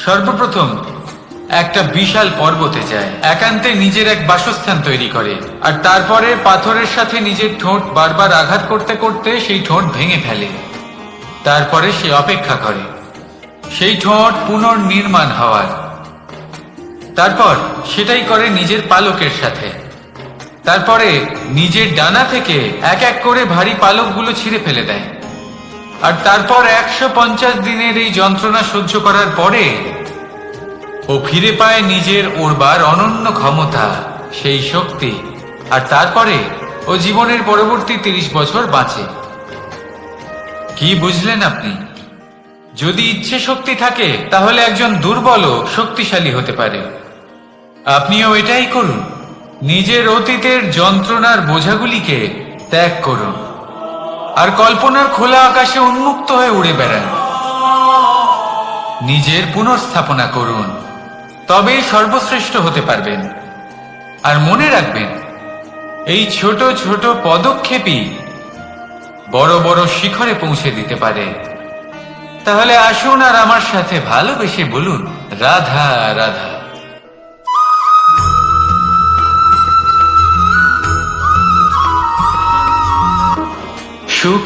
সর্বপ্রথম একটা বিশাল পর্বতে যায়, একান্তে নিজের এক বাসস্থান তৈরি করে, আর তারপরে পাথরের সাথে নিজের ঠোঁট বারবার আঘাত করতে করতে সেই ঠোঁট ভেঙে ফেলে। তারপরে সে অপেক্ষা করে সেই ঠোঁট পুনর্নির্মাণ হওয়ার। তারপর সেটাই করে নিজের পালকের সাথে। তারপরে নিজের ডানা থেকে এক এক করে ভারী পালকগুলো ছিঁড়ে ফেলে দেয়। আর তারপর 150 দিনের এই যন্ত্রণা সহ্য করার পরে ও ফিরে পায় নিজের ওড়বার অনন্য ক্ষমতা, সেই শক্তি। আর তারপরে ও জীবনের পরবর্তী 30 বছর বাঁচে। কি বুঝলেন আপনি? যদি ইচ্ছে শক্তি থাকে, তাহলে একজন দুর্বলও শক্তিশালী হতে পারে। আপনিও এটাই করুন, নিজের অতীতের যন্ত্রণার বোঝাগুলিকে ত্যাগ করুন, আর কল্পনার খোলা আকাশে উন্মুক্ত হয়ে উড়ে বেড়ান। নিজের পুনর্স্থাপনা করুন, তবেই সর্বশ্রেষ্ঠ হতে পারবেন। আর মনে রাখবেন, এই ছোট ছোট পদক্ষেপই বড় বড় শিখরে পৌঁছে দিতে পারে। তাহলে আসুন আর আমার সাথে ভালোবেসে বলুন, রাধা রাধা। সুখ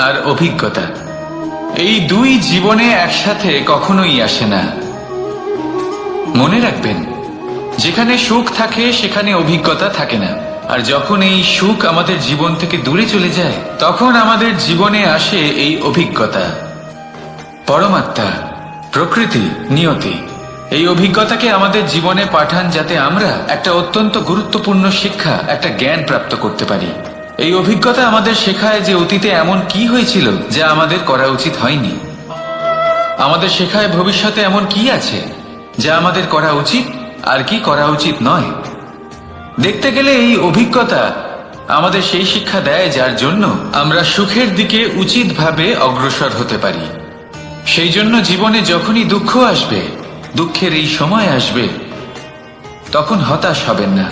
আর অভিজ্ঞতা, এই দুই জীবনে একসাথে কখনোই আসে না। মনে রাখবেন, যেখানে সুখ থাকে সেখানে অভিজ্ঞতা থাকে না। আর যখন এই সুখ আমাদের জীবন থেকে দূরে চলে যায়, তখন আমাদের জীবনে আসে এই অভিজ্ঞতা, পরমাত্মা, প্রকৃতি, নিয়তি। এই অভিজ্ঞতাকে আমাদের জীবনে পাঠান যাতে আমরা একটা অত্যন্ত গুরুত্বপূর্ণ শিক্ষা, একটা জ্ঞান প্রাপ্ত করতে পারি। এই অভিজ্ঞতা আমাদের শেখায় যে অতীতে এমন কি হয়েছিল যা আমাদের করা উচিত হয়নি। আমাদের শেখায় ভবিষ্যতে এমন কি আছে যা আমাদের করা উচিত আর কি করা উচিত নয়। দেখতে গেলে এই অভিজ্ঞতা আমাদের সেই শিক্ষা দেয় যার জন্য আমরা সুখের দিকে উচিতভাবে অগ্রসর হতে পারি। সেই জন্য জীবনে যখনই দুঃখ আসবে, দুঃখের এই সময় আসবে, তখন হতাশ হবেন না।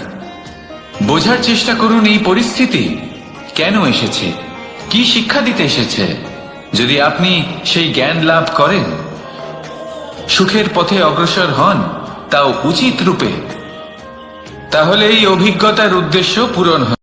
বোঝার চেষ্টা করুন এই পরিস্থিতি কেন এসেছে, কি শিক্ষা দিতে এসেছে। যদি আপনি সেই জ্ঞান লাভ করেন, সুখের পথে অগ্রসর হন, তাও উচিত রূপে, তাহলে এই অভিজ্ঞতার উদ্দেশ্য পূরণ হয়।